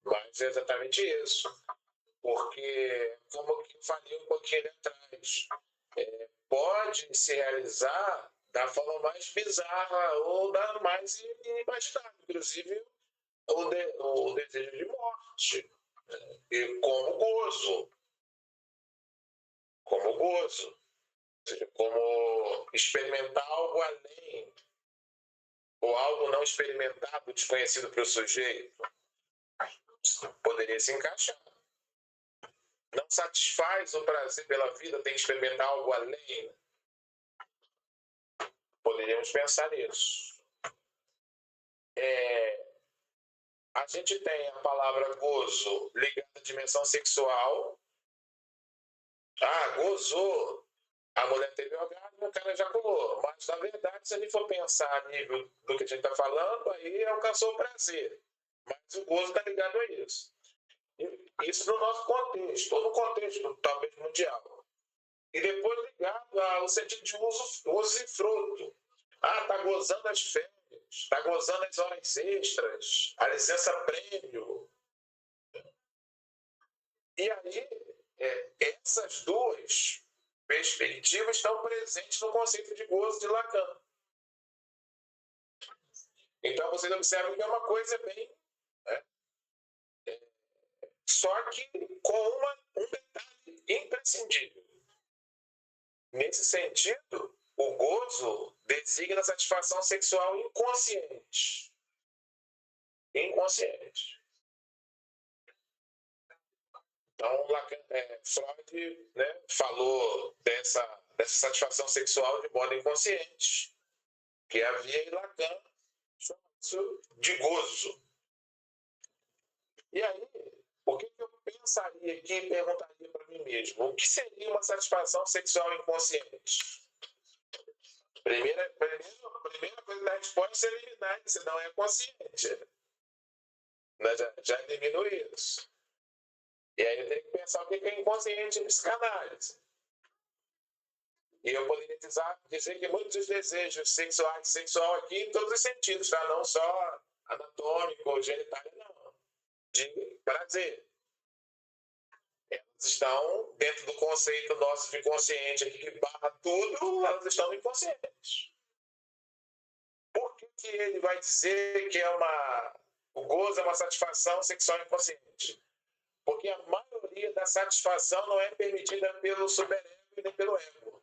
Mas é exatamente isso. Porque, como eu falei um pouquinho ali atrás, pode se realizar da forma mais bizarra ou da mais inimaginável. Inclusive, o desejo de morte. E como gozo. Como gozo. Ou seja, como experimentar algo além, ou algo não experimentado, desconhecido para o sujeito, poderia se encaixar. Não satisfaz o prazer pela vida, tem que experimentar algo além. Poderíamos pensar nisso. A gente tem a palavra gozo ligada à dimensão sexual. Gozou. A mulher teve orgasmo, o cara ejaculou. Mas, na verdade, se a gente for pensar a nível do que a gente está falando, aí alcançou o prazer. Mas o gozo está ligado a isso. Isso no nosso contexto, ou no contexto, talvez, mundial. E depois ligado ao sentido de uso e fruto. Está gozando as férias, está gozando as horas extras, a licença-prêmio. E aí, essas duas perspectivas estão presentes no conceito de gozo de Lacan. Então, vocês observam que é uma coisa bem... só que com um detalhe imprescindível. Nesse sentido, o gozo designa a satisfação sexual inconsciente. Inconsciente. Então, Freud, falou dessa satisfação sexual de modo inconsciente, que havia em Lacan isso de gozo. E aí, o que eu pensaria aqui e perguntaria para mim mesmo? O que seria uma satisfação sexual inconsciente? Primeira coisa da resposta é eliminar isso, não é consciente. Já elimino isso. E aí eu tenho que pensar o que é inconsciente em psicanálise. E eu poderia dizer que muitos dos desejos sexual aqui em todos os sentidos, tá? Não só anatômico, genitário, não. De prazer. Elas estão dentro do conceito nosso de consciente aqui, que barra tudo, elas estão inconscientes. Por que ele vai dizer que o gozo é uma satisfação sexual inconsciente? Porque a maioria da satisfação não é permitida pelo superego e nem pelo ego.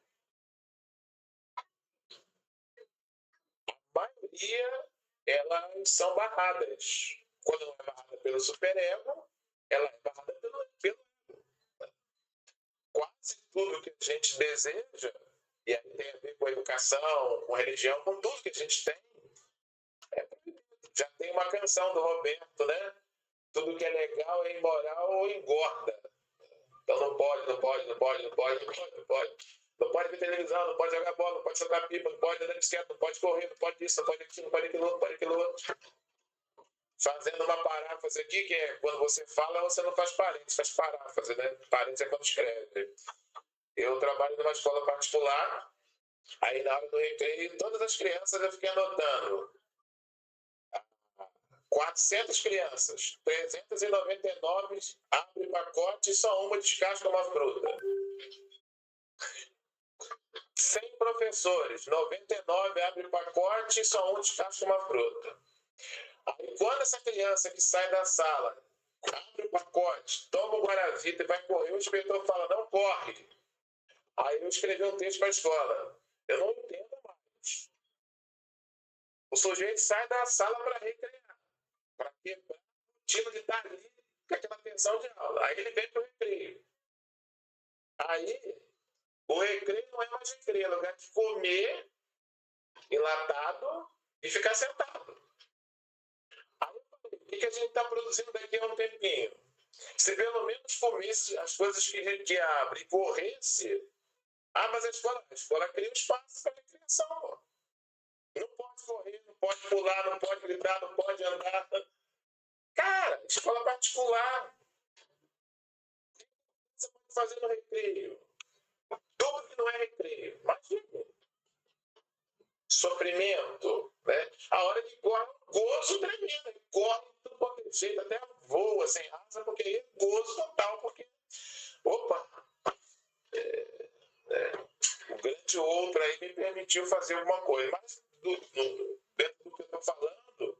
A maioria, elas são barradas. Quando não é barrada pelo superego, ela é barrada pelo ego. Quase tudo que a gente deseja, e aí tem a ver com a educação, com a religião, com tudo que a gente tem, já tem uma canção do Roberto, né? Tudo que é legal é imoral ou engorda. Então não pode. Não pode ver televisão, não pode jogar bola, não pode soltar pipa, não pode andar de bicicleta, não pode correr, não pode isso, não pode aquilo, não pode aquilo outro. fazendo uma paráfrase aqui, que é quando você fala, você não faz parênteses, faz paráfrase, né? Parênteses é quando escreve. Eu trabalho numa escola particular, aí na hora do recreio, todas as crianças eu fiquei anotando. 400 crianças, 399 abre pacote e só uma descasca uma fruta. 100 professores, 99 abre pacote e só um descasca uma fruta. Aí quando essa criança que sai da sala abre o pacote, toma o Guaravita e vai correr, o inspetor fala, não corre. Aí eu escrevi um texto para a escola. Eu não entendo mais. O sujeito sai da sala para recrear, para quebrar o rotina de estar ali com aquela atenção de aula. Aí ele vem para o recreio. Aí o recreio não é mais recreio, é lugar de comer enlatado e ficar sentado. Aí eu falei, o que a gente está produzindo daqui a um tempinho? Se pelo menos comesse as coisas que abre e corresse, mas a escola cria um espaço para a recreação. Não pode correr, não pode pular, não pode gritar, não pode andar. Cara, escola particular. O que você pode fazer no recreio? Tudo que não é recreio. Imagina. Sofrimento, né? A hora que corre, um gozo tremendo. Corre de tudo qualquer jeito, até voa sem asa, porque aí é gozo total, porque, opa, o grande outro aí me permitiu fazer alguma coisa. Mas, dentro do que eu estou falando,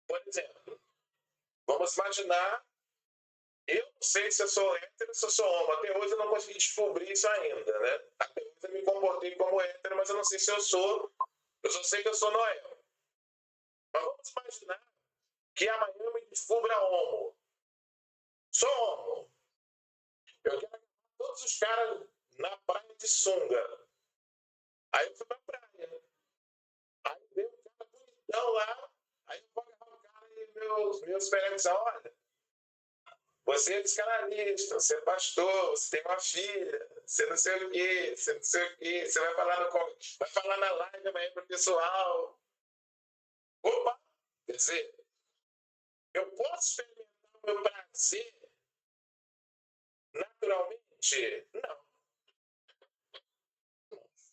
por exemplo, vamos imaginar, eu não sei se eu sou hétero ou se eu sou homo. Até hoje eu não consegui descobrir isso ainda, né? Até hoje eu me comportei como hétero, mas eu não sei se eu sou. Eu só sei que eu sou Noel. Mas vamos imaginar que amanhã eu me descubra homo. Sou homo. Eu quero agarrar todos os caras na praia de sunga. Aí eu fui pra praia. Aí veio um cara bonitão lá. Aí eu vou agarrar o cara e meus parentes dizem, olha, você é descanalista, você é pastor, você tem uma filha, você não sei o quê, você não sei o quê, você vai falar na live amanhã pro pessoal. Opa! Quer dizer, eu posso experimentar o meu prazer naturalmente? Não.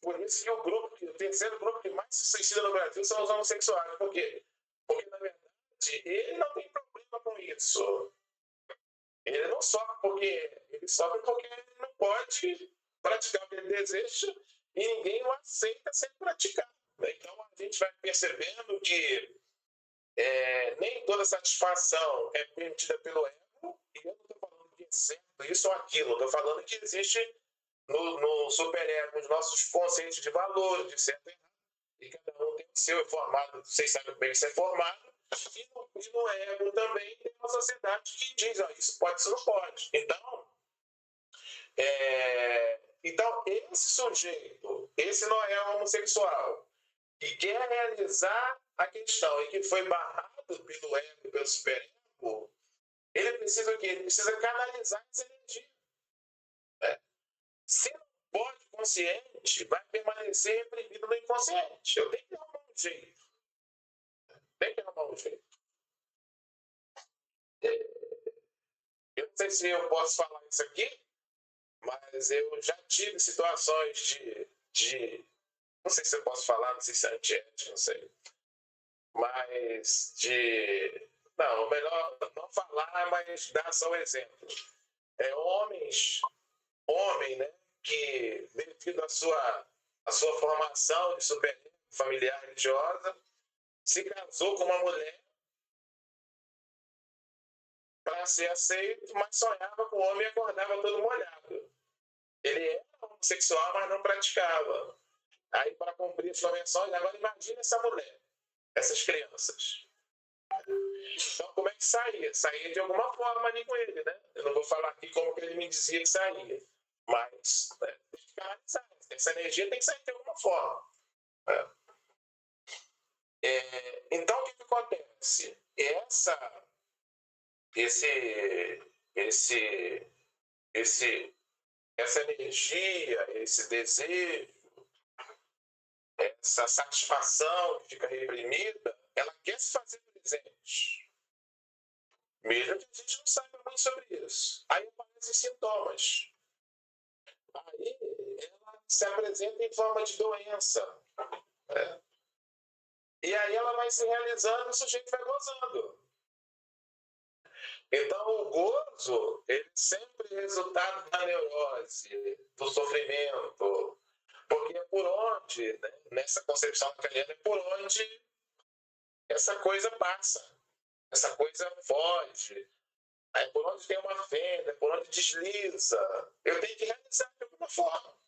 Por isso que o terceiro grupo que mais se suicida no Brasil são os homossexuais. Por quê? Porque, na verdade, ele não tem problema com isso. Ele não sofre porque ele sofre porque ele não pode praticar o que ele deseja e ninguém o aceita sem praticar. Então a gente vai percebendo que nem toda satisfação é permitida pelo ego, e eu não estou falando que é certo isso ou aquilo, estou falando que existe no superego os nossos conceitos de valores, de certo e errado, e cada um tem o seu formado, vocês sabem bem que isso é formado. E no ego também tem uma sociedade que diz, isso pode, isso não pode. Então esse sujeito, esse não é homossexual, que quer realizar a questão e que foi barrado pelo ego, pelo superego, ele precisa o quê? Ele precisa canalizar essa energia. Se não pode consciente, vai permanecer reprimido no inconsciente. Eu tenho que arrumar um jeito. Eu não sei se eu posso falar isso aqui, mas eu já tive situações de não sei se eu posso falar, não sei se é antiético, não sei. Mas não, melhor não falar, mas dar só um exemplo. Homem, né, que devido à sua formação de super familiar religiosa, se casou com uma mulher para ser aceito, mas sonhava com o homem e acordava todo molhado. Ele era homossexual, mas não praticava. Aí, para cumprir as convenções, agora imagina essa mulher, essas crianças. Então, como é que saía? Saía de alguma forma ali com ele, né? Eu não vou falar aqui como que ele me dizia que saía, mas tem que canalizar. Essa energia tem que sair de alguma forma. Então, o que acontece? Essa energia, esse desejo, essa satisfação que fica reprimida, ela quer se fazer presente presente. Mesmo que a gente não saiba muito sobre isso. Aí aparecem sintomas. Aí ela se apresenta em forma de doença. Né? E aí ela vai se realizando e o sujeito vai gozando. Então o gozo, ele sempre é resultado da neurose, do sofrimento. Porque é por onde, né, nessa concepção lacaniana, é por onde essa coisa passa. Essa coisa foge. É por onde tem uma fenda, é por onde desliza. Eu tenho que realizar de alguma forma.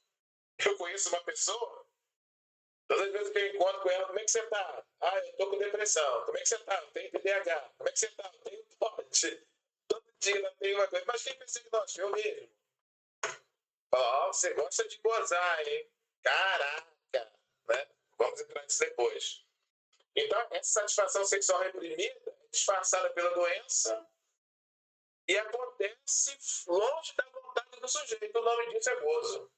Eu conheço uma pessoa, todas as vezes que eu encontro com ela, como é que você está? Ah, eu estou com depressão. Como é que você está? Eu tenho TDAH. Como é que você está? Eu tenho TOD. Todo dia ela tem uma coisa. Mas quem pensa que nós? Eu mesmo. Ó, você gosta de gozar, hein? Caraca! Né? Vamos entrar nisso depois. Então, essa satisfação sexual reprimida é disfarçada pela doença e acontece longe da vontade do sujeito. O nome disso é gozo.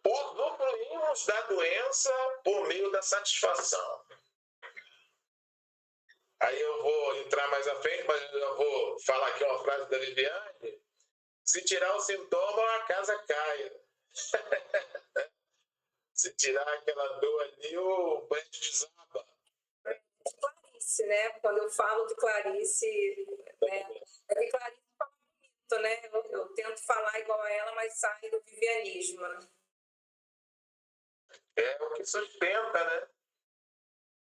Usufruímos da doença por meio da satisfação. Aí eu vou entrar mais à frente, mas eu vou falar aqui uma frase da Viviane. Se tirar o sintoma, a casa cai. Se tirar aquela dor ali, o prédio desaba. Clarice, né? Quando eu falo de Clarice, né? É que Clarice fala bonito, né? Eu tento falar igual a ela, mas sai do vivianismo, né? É o que sustenta, né?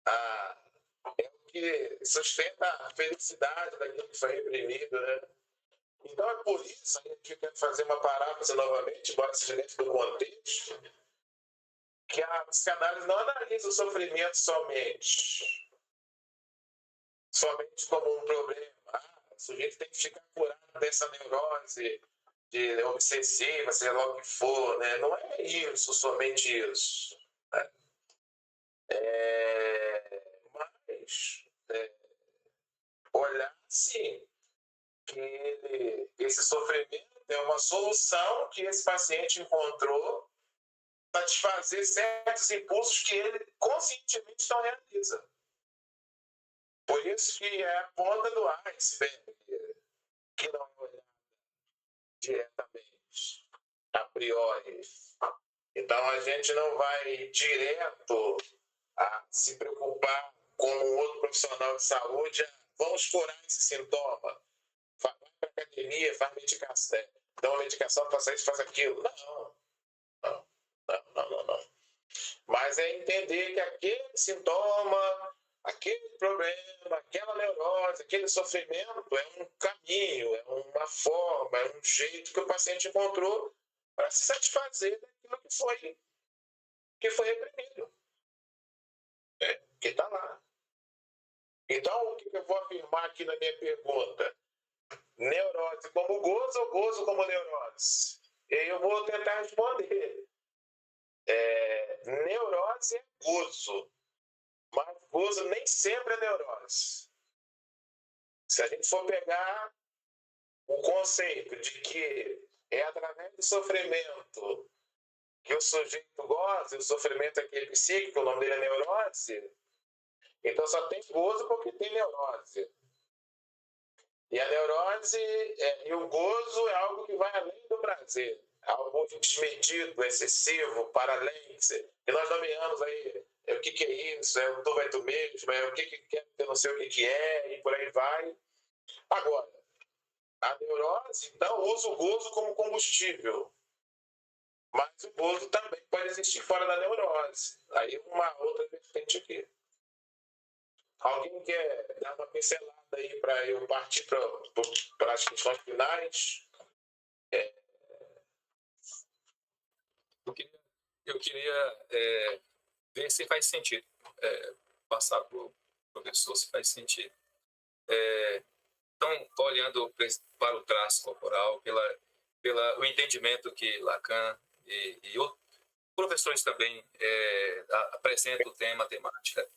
É o que sustenta a felicidade daquilo que foi reprimido, né? Então é por isso que a gente quer fazer uma paráfrase novamente, embora seja dentro do contexto, que a psicanálise não analisa o sofrimento somente como um problema. O sujeito tem que ficar curado dessa neurose de obsessiva, seja lá o que for, né? Não é isso, somente isso. Né? Mas olhar, sim, que esse sofrimento é uma solução que esse paciente encontrou para satisfazer certos impulsos que ele conscientemente não realiza. Por isso que é a ponta do iceberg que não é olhada diretamente, a priori. Então a gente não vai direto a se preocupar com um outro profissional de saúde. Vamos curar esse sintoma. Vai para a academia, faz medicação. Dá uma medicação, faça isso, faz aquilo. Não. Mas é entender que aquele sintoma, aquele problema, aquela neurose, aquele sofrimento é um caminho, é uma forma, é um jeito que o paciente encontrou para se satisfazer daquilo que foi reprimido. Que está lá. Então, o que eu vou afirmar aqui na minha pergunta? Neurose como gozo ou gozo como neurose? E aí eu vou tentar responder. Neurose é gozo, mas gozo nem sempre é neurose. Se a gente for pegar o conceito de que é através do sofrimento que o sujeito goza, o sofrimento é aquele psíquico, o nome dele é neurose, então só tem gozo porque tem neurose. E a neurose e o gozo é algo que vai além do prazer, algo desmedido, excessivo, para além, que nós nomeamos aí o que é isso, é o tu vai tu mesmo, é o que é, eu não sei o que é, e por aí vai. Agora, a neurose, então, usa o gozo como combustível, mas o gozo também pode existir fora da neurose. Aí uma outra vertente aqui. Alguém quer dar uma pincelada aí para eu partir para as questões finais? Eu queria ver se faz sentido, passar para o professor se faz sentido. Então, olhando para o traço corporal, pelo entendimento que Lacan e outros professores também apresentam o tema, a temática.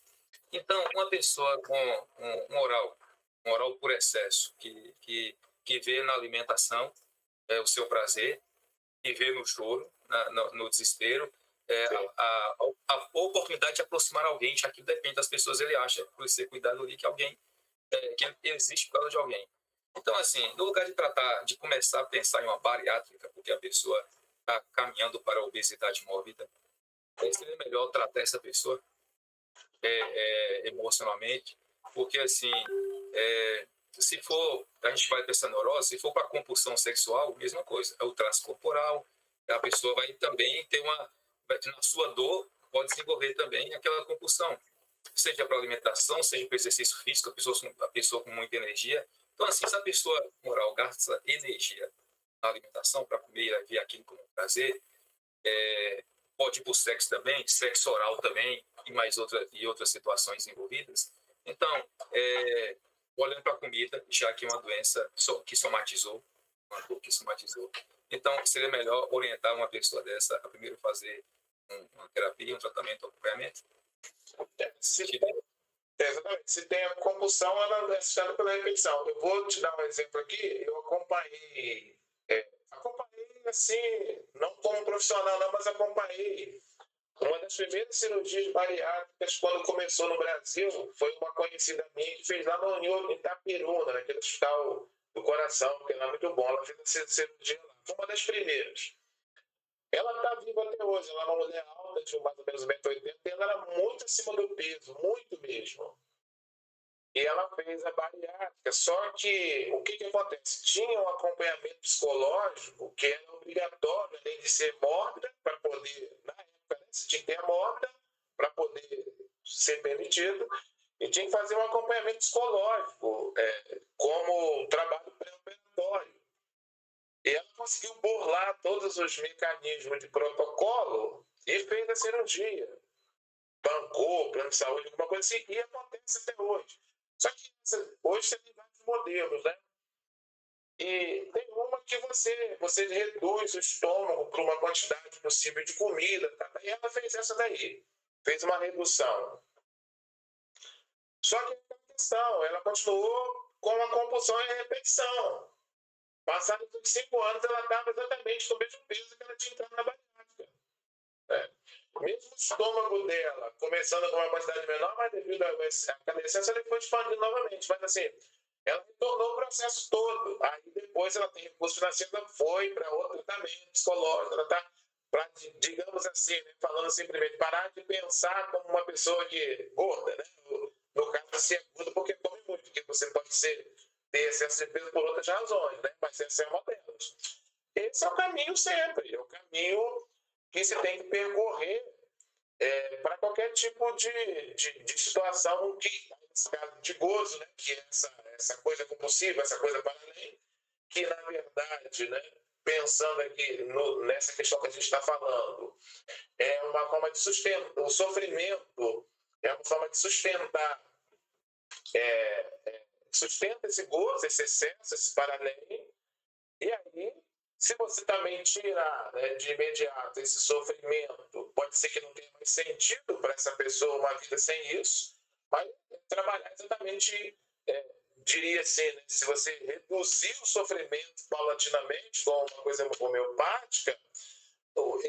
Então, uma pessoa com um oral por excesso, que vê na alimentação o seu prazer, e vê no choro, no desespero, a oportunidade de aproximar alguém, já que depende das pessoas, ele acha, por ser cuidado ali, que alguém, que ele existe por causa de alguém. Então, assim, no lugar de começar a pensar em uma bariátrica, porque a pessoa está caminhando para a obesidade mórbida, seria melhor tratar essa pessoa emocionalmente, porque, assim, se for, a gente vai para essa neurose, se for para compulsão sexual, mesma coisa, é o traço corporal, a pessoa vai também ter na sua dor, pode desenvolver também aquela compulsão, seja para alimentação, seja para exercício físico, a pessoa com muita energia. Então, assim, se a pessoa moral gasta energia na alimentação para comer e ver aquilo como prazer, pode ir para o sexo também, sexo oral também, e outras situações envolvidas. Então, olhando para a comida, já que é uma doença que somatizou, uma dor que somatizou. Então, seria melhor orientar uma pessoa dessa a primeiro fazer uma terapia, um tratamento, um acompanhamento. Exatamente. Se tem a compulsão, ela é assistada pela repetição. Eu vou te dar um exemplo aqui. Eu acompanhei assim, não como profissional, não, mas acompanhei uma das primeiras cirurgias bariátricas quando começou no Brasil. Foi uma conhecida minha que fez lá no Itaperuna, naquele hospital do coração, que é lá muito bom. Ela fez essa cirurgia lá. Foi uma das primeiras. Ela está viva até hoje. Ela é uma mulher alta, de mais ou menos 1,80 m, e ela era muito acima do peso, muito mesmo. E ela fez a bariátrica. Só que o que acontece? Tinha um acompanhamento psicológico que era obrigatório, além de ser mórbida, para poder, na época, né, você tinha que ter a mórbida para poder ser permitido, e tinha que fazer um acompanhamento psicológico, como um trabalho pré-operatório. E ela conseguiu burlar todos os mecanismos de protocolo e fez a cirurgia. Bancou, plano de saúde, alguma coisa assim, e acontece até hoje. Só que hoje você tem vários modelos, né? E tem uma que você reduz o estômago para uma quantidade possível de comida, tá? E ela fez essa daí, fez uma redução. Só que a questão, ela continuou com a compulsão e a repetição. Passados 5 anos, ela estava exatamente com o mesmo peso que ela tinha entrado na bariátrica. Mesmo o estômago dela começando com uma quantidade menor, mas devido à cadência, ele foi expandindo novamente. Mas assim, ela retornou o processo todo. Aí depois ela tem recurso financeiro, ela foi para outro tratamento psicológico. Ela está, digamos assim, né, falando simplesmente, parar de pensar como uma pessoa gorda, né? No caso, se é gorda porque come muito, porque você pode ter excesso de peso por outras razões, né? Mas essa é uma delas. Esse é o caminho sempre, é o caminho que se tem que percorrer para qualquer tipo de situação que, nesse caso de gozo, né? Que é essa coisa compulsiva, essa coisa para além, que na verdade, né? Pensando aqui nessa questão que a gente está falando, é uma forma de sustentar, o sofrimento é uma forma de sustentar, sustenta esse gozo, esse excesso, esse para além, e aí, se você também tirar, né, de imediato esse sofrimento, pode ser que não tenha mais sentido para essa pessoa uma vida sem isso, mas trabalhar exatamente, diria assim, né, se você reduzir o sofrimento paulatinamente com uma coisa homeopática,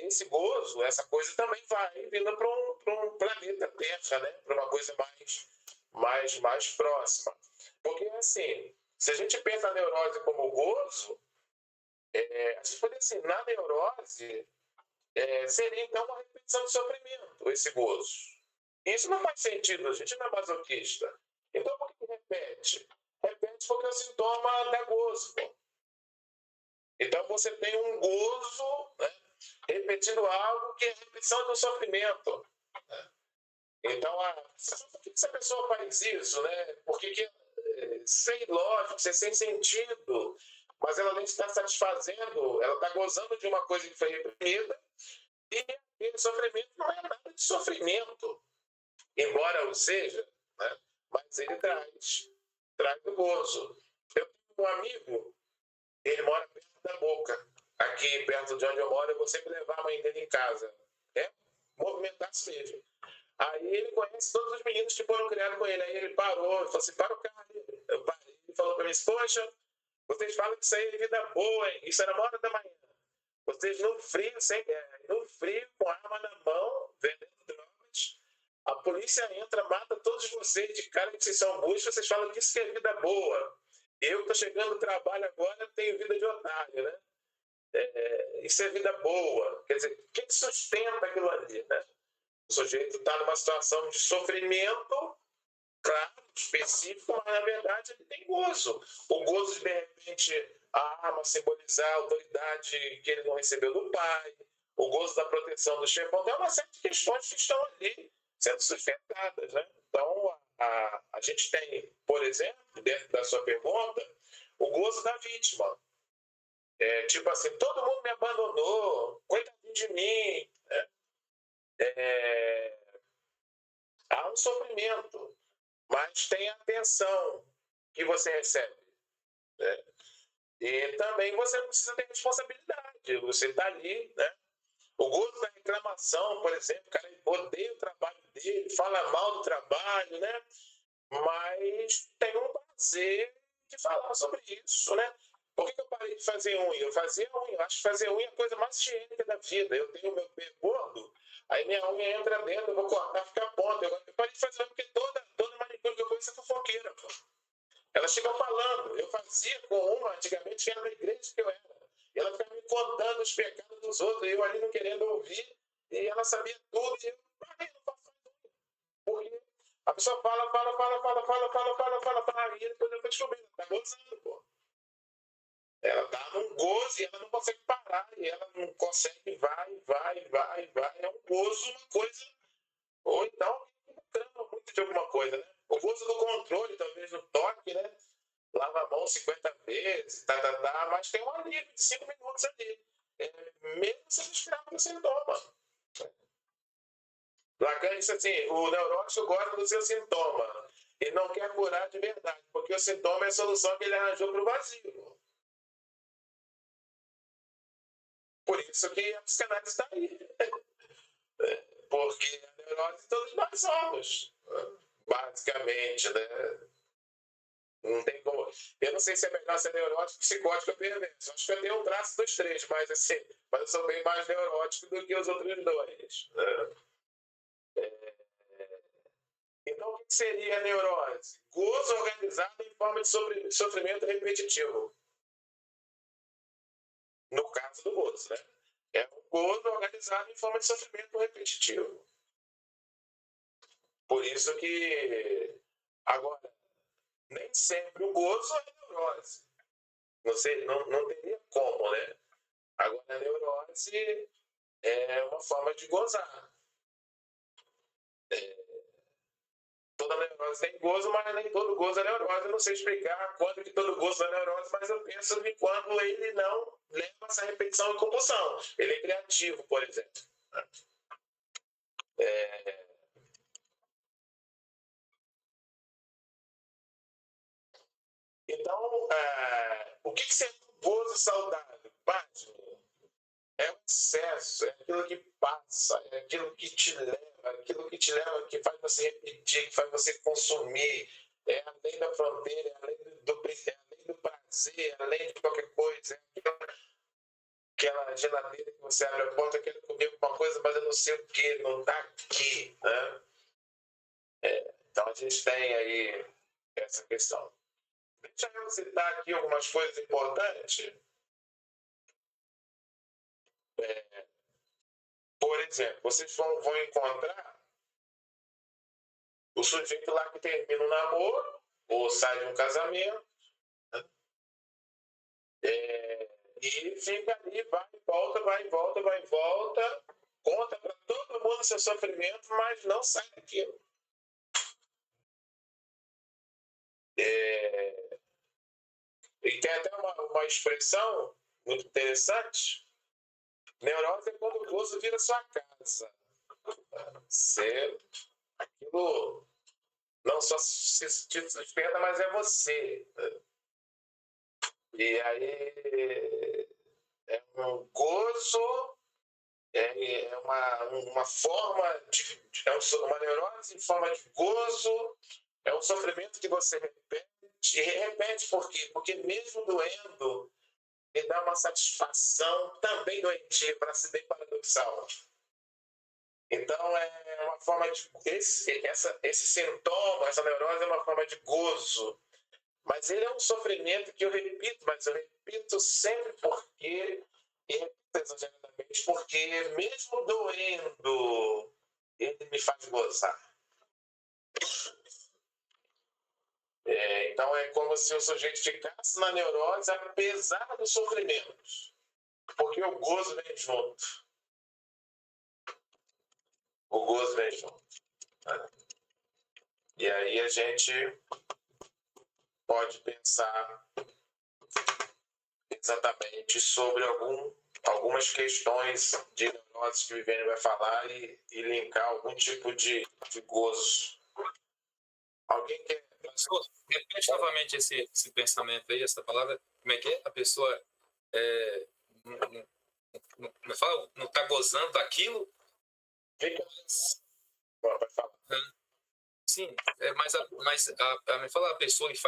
esse gozo, essa coisa também vai vindo para um planeta Terra, né, para uma coisa mais próxima. Porque, assim, se a gente pensa a neurose como gozo, a gente pode dizer assim, na neurose, seria então uma repetição de sofrimento, esse gozo. Isso não faz sentido, a gente não é masoquista. Então, por que repete? Repete porque o sintoma dá gozo. Então, você tem um gozo, né, repetindo algo que é repetição do sofrimento. Né? Então, por que essa pessoa faz isso? Né? Porque sem lógica, sem sentido, mas ela nem está satisfazendo, ela está gozando de uma coisa que foi reprimida, e aquele sofrimento não é nada de sofrimento, embora o seja, né? Mas ele traz o gozo. Eu tenho um amigo, ele mora perto da Boca, aqui perto de onde eu moro, eu vou sempre levar a mãe dele em casa. Movimentar-se mesmo. Aí ele conhece todos os meninos que foram criados com ele. Aí ele parou, ele falou assim, para o carro. Eu parei, ele falou para mim, poxa, vocês falam que isso aí é vida boa, hein? Isso era 1h da manhã. Vocês no frio, no frio, com arma na mão, vendendo drogas, a polícia entra, mata todos vocês de cara que vocês são burros, vocês falam que isso que é vida boa. Eu estou chegando no trabalho agora, tenho vida de otário, né? Isso é vida boa. Quer dizer, o que sustenta aquilo ali, né? O sujeito está numa situação de sofrimento, claro, específico, mas na verdade ele tem gozo. O gozo de repente, a arma simbolizar a autoridade que ele não recebeu do pai, o gozo da proteção do chefão, tem uma série de questões que estão ali sendo sustentadas, né? Então, a gente tem, por exemplo, dentro da sua pergunta, o gozo da vítima. Tipo assim, todo mundo me abandonou, coitadinho de mim, né? Há um sofrimento, mas tem a atenção que você recebe, né? E também você precisa ter responsabilidade, você está ali, né? O gozo da reclamação, por exemplo, o cara odeia o trabalho dele, fala mal do trabalho, né? Mas tem um prazer de falar sobre isso, né? Por que eu parei de fazer unha? Eu fazia unha, eu acho que fazer unha é a coisa mais higiênica da vida. Eu tenho o meu pé gordo, aí minha unha entra dentro, eu vou cortar, fica ponta. Eu parei de fazer unha porque toda manicure que eu conheço é fofoqueira, pô. Elas ficam falando. Eu fazia com uma, antigamente, que era da igreja que eu era. E ela ficava me contando os pecados dos outros, e eu ali não querendo ouvir, e ela sabia tudo, e eu parei, não faço mais nada. Porque a pessoa fala, e depois eu vou descobrindo, ela tá gozando, pô. Ela tá num gozo e ela não consegue parar, e ela não consegue, vai. É um gozo, uma coisa, ou então, trama muito de alguma coisa, né? O gozo do controle, talvez, no toque, né? Lava a mão 50 vezes, mas tem um alívio de 5 minutos ali. Mesmo sem respirar com o sintoma. Lacan disse assim, o neurótico gosta do seu sintoma e não quer curar de verdade, porque o sintoma é a solução que ele arranjou para o vazio. Por isso que a psicanálise está aí. Porque a neurose todos nós somos, basicamente, né? Não tem como. Eu não sei se é melhor ser neurótico, psicótico ou perverso. Acho que eu tenho um traço dos três, mas eu sou bem mais neurótico do que os outros dois, né? Então, o que seria a neurose? Gozo organizado em forma de sofrimento repetitivo. No caso do gozo, né? É um gozo organizado em forma de sofrimento repetitivo. Por isso que, agora, nem sempre o gozo é neurose. Não teria como, né? Agora, a neurose é uma forma de gozar. Toda neurose tem gozo, mas nem todo gozo é neurose. Eu não sei explicar quando que todo gozo é neurose, mas eu penso que quando ele não leva essa repetição e compulsão. Ele é criativo, por exemplo. Então, o que seria um gozo saudável? Página. É o excesso, é aquilo que passa, é aquilo que te leva, que faz você repetir, que faz você consumir, é além da fronteira, é além do prazer, é além de qualquer coisa, é aquela geladeira que você abre a porta, quer comer alguma coisa, mas eu não sei o que, não está aqui, né? Então a gente tem aí essa questão. Deixa eu citar aqui algumas coisas importantes. Por exemplo, vocês vão encontrar o sujeito lá que termina um namoro ou sai de um casamento, né? E fica ali, vai e volta, conta para todo mundo o seu sofrimento, mas não sai daquilo. E tem até uma expressão muito interessante. Neurose é quando o gozo vira sua casa. Aquilo não só se te sustenta, mas é você. E aí é um gozo, é uma forma uma neurose em forma de gozo, é um sofrimento que você repete. E repete por quê? Porque mesmo doendo, me dá uma satisfação também doentia, para ser bem paradoxal. Então, é uma forma de... Esse sintoma, essa neurose é uma forma de gozo. Mas ele é um sofrimento que eu repito sempre porque, e repito exageradamente, porque mesmo doendo, ele me faz gozar. Então é como se o sujeito ficasse na neurose apesar dos sofrimentos, porque o gozo vem junto. O gozo vem junto. E aí a gente pode pensar exatamente sobre algumas questões de neuroses que o Vivênio vai falar e linkar algum tipo de gozo. Alguém quer... Repete novamente esse pensamento aí, essa palavra. Como é que é? A pessoa não está gozando daquilo? Fica... Vai falar. Sim, mas me fala, a pessoa lhe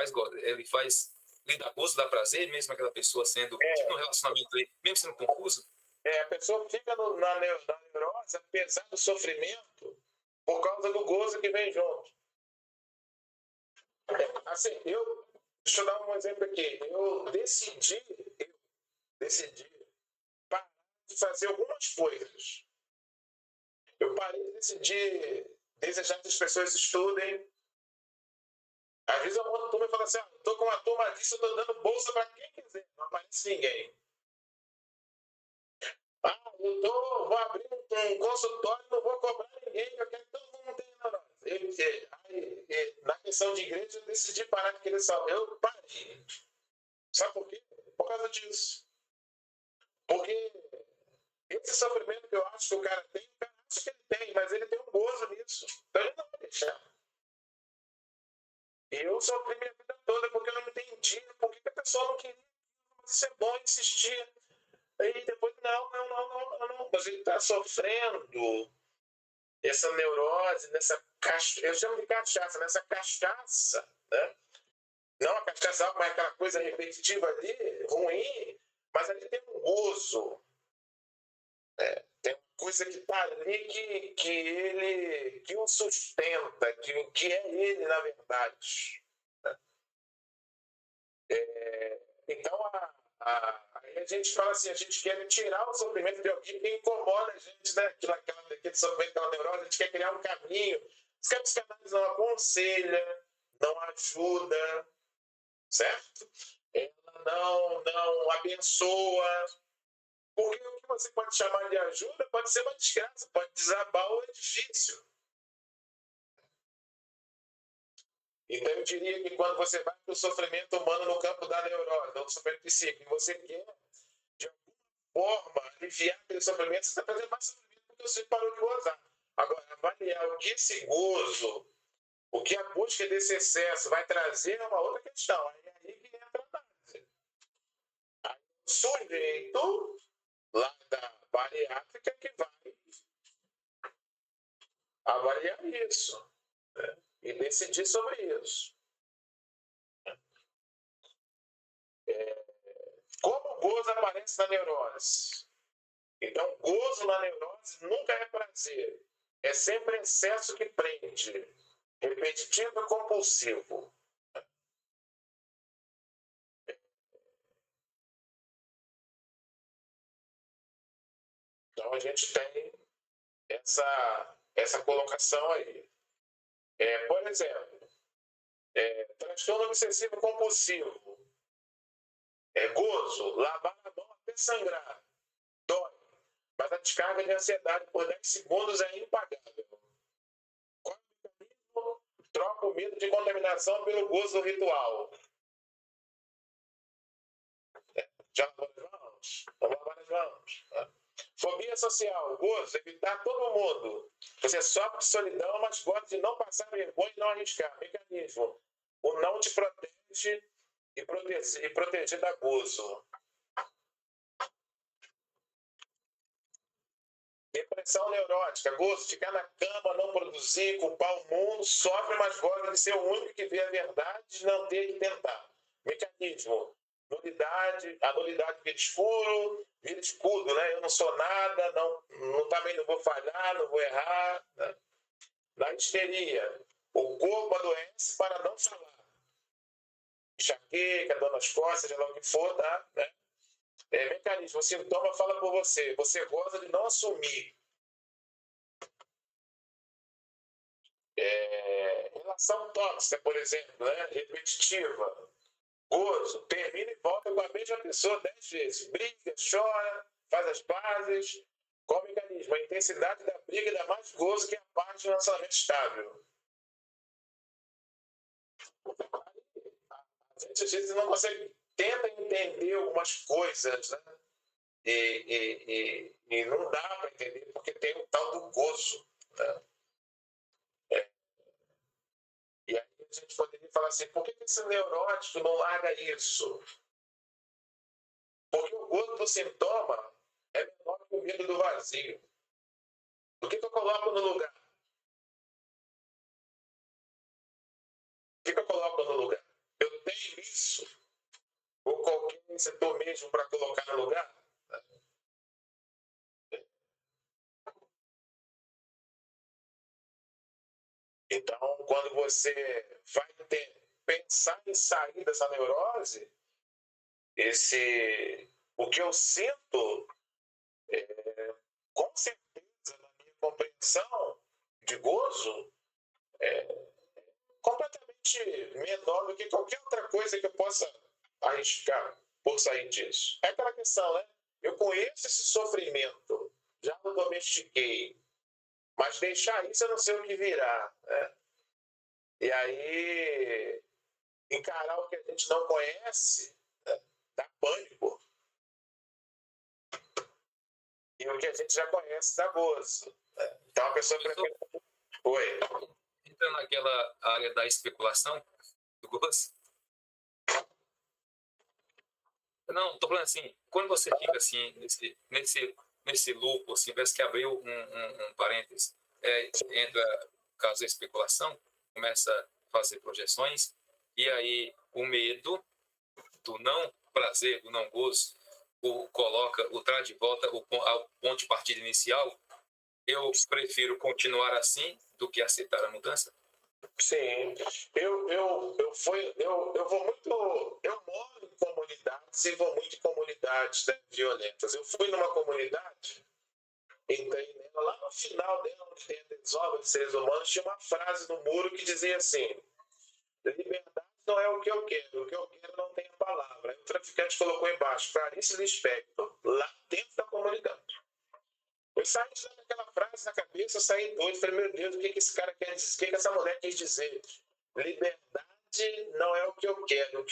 dá gozo, dá prazer, mesmo aquela pessoa sendo, tipo no relacionamento aí, mesmo sendo confuso? A pessoa fica na neurose, apesar do sofrimento, por causa do gozo que vem junto. Assim, deixa eu dar um exemplo aqui. Eu decidi parar de fazer algumas coisas. Eu parei de desejar que as pessoas estudem. Às vezes eu monto turma e falo assim, estou com uma turma disso, estou dando bolsa para quem quiser. Não aparece ninguém. Vou abrir um consultório, não vou cobrar ninguém, eu quero que todo mundo tenha neurose. Na questão de igreja, eu decidi parar de querer salvar. Eu parei. Sabe por quê? Por causa disso. Porque esse sofrimento que eu acho que o cara tem, o cara acha que ele tem, mas ele tem um gozo nisso. Então ele não vai deixar. E eu sofri minha vida toda porque eu não entendi por que a pessoa não queria. Isso é bom insistir. Aí depois, não. Mas ele está sofrendo essa neurose, eu chamo de cachaça, nessa cachaça, né? Não a cachaça, mas aquela coisa repetitiva ali, ruim, mas ali tem um gozo. Tem uma coisa que está ali que o sustenta, que é ele, na verdade. Então, aí a gente fala assim, a gente quer tirar o sofrimento de alguém que incomoda a gente, né? Aquele sofrimento, aquela neurose, a gente quer criar um caminho. Os psicanálise não aconselha, não ajuda, certo? Ela não abençoa. Porque o que você pode chamar de ajuda pode ser uma desgraça, pode desabar o edifício. Então eu diria que quando você vai para o sofrimento humano no campo da neurose, no sofrimento psíquico, e você quer, de alguma forma, aliviar aquele sofrimento, você está fazendo mais sofrimento porque você parou de gozar. Agora, avaliar o que esse gozo, o que a busca desse excesso vai trazer é uma outra questão. Aí é aí que entra a análise. Aí o sujeito lá da bariátrica que vai avaliar isso, né? E decidir sobre isso. Como o gozo aparece na neurose? Então, gozo na neurose nunca é prazer. É sempre excesso que prende. Repetitivo e compulsivo. Então, a gente tem essa colocação aí. Por exemplo, transtorno obsessivo compulsivo. Gozo, lavar a mão até sangrar. Dói. Mas a descarga de ansiedade por 10 segundos é impagável. Qual é o mecanismo? Troca o medo de contaminação pelo gozo ritual. Já lavou as mãos? Vamos lavar as mãos. Fobia social, gozo, evitar todo mundo. Você sofre de solidão, mas gosta de não passar vergonha e não arriscar. Mecanismo. O não te protege e proteger da gozo. Depressão neurótica, gozo, ficar na cama, não produzir, culpar o mundo, sofre, mas gosta de ser o único que vê a verdade e não ter que tentar. Mecanismo. nulidade, a nulidade vira escudo, né? Eu não sou nada, também não vou falhar, não vou errar. Né? Na histeria, o corpo adoece para não falar. Enxaqueca, dor nas costas, seja lá o que for, tá? Né? Mecanismo, o sintoma fala por você. Você gosta de não assumir. Relação tóxica, por exemplo, né? Repetitiva. Gozo, termina e volta com a mesma pessoa 10 vezes. Briga, chora, faz as pazes. Qual o mecanismo? A intensidade da briga dá mais gozo que a parte de um relacionamento estável. A gente às vezes não consegue, tenta entender algumas coisas, né? E não dá para entender porque tem o tal do gozo. Né? E aí a gente poderia falar assim, por que esse neurótico não larga isso? Porque o gozo do sintoma é menor que o medo do vazio. O que eu coloco no lugar? O que eu coloco no lugar? Eu tenho isso? Ou qualquer setor mesmo para colocar no lugar? Então, quando você vai pensar em sair dessa neurose, o que eu sinto, com certeza, na minha compreensão de gozo, é completamente menor do que qualquer outra coisa que eu possa arriscar por sair disso. É aquela questão, né? Eu conheço esse sofrimento, já o domestiquei, mas deixar isso eu não sei o que virá. Né? E aí, encarar o que a gente não conhece, né? Dá pânico. E o que a gente já conhece dá gozo. Né? Então a pessoa prefere... Oi. Entra naquela área da especulação do gozo. Não, tô falando assim, quando você fica assim, nesse loop, assim, parece que abriu um parênteses, entra o caso da especulação, começa a fazer projeções, e aí o medo do não prazer, do não gozo, traz de volta ao ponto de partida inicial. Eu prefiro continuar assim do que aceitar a mudança? Sim, eu vou muito, eu moro em comunidades e vou muito em comunidades, né, violentas. Eu fui numa comunidade, entrei nela, lá no final dela, onde tem a desova de seres humanos, tinha uma frase no muro que dizia assim: liberdade não é o que eu quero não tem a palavra. Aí o traficante colocou embaixo, Clarice Lispector, lá dentro da comunidade. Eu saí daquela frase na cabeça, eu saí doido, falei, meu Deus, o que esse cara quer dizer? O que essa mulher quis dizer? Liberdade não é o que eu quero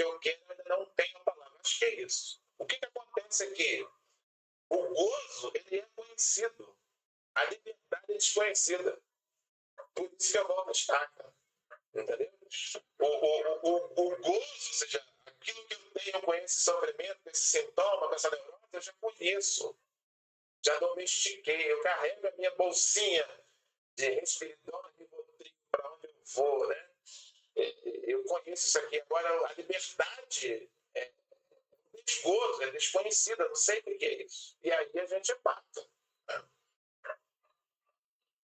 ainda não tem a palavra. Acho que é isso. O que acontece aqui? O gozo, ele é conhecido. A liberdade é desconhecida. Por isso que eu volto a estaca. Entendeu? O gozo, ou seja, aquilo que eu tenho com esse sofrimento, com esse sintoma, com essa neurose, eu já conheço. Já domestiquei, eu carrego a minha bolsinha de Risperidona e Rivotril para onde eu vou, né? Eu conheço isso aqui. Agora, a liberdade é desgozo, é desconhecida, não sei o que é isso. E aí a gente mata. Né?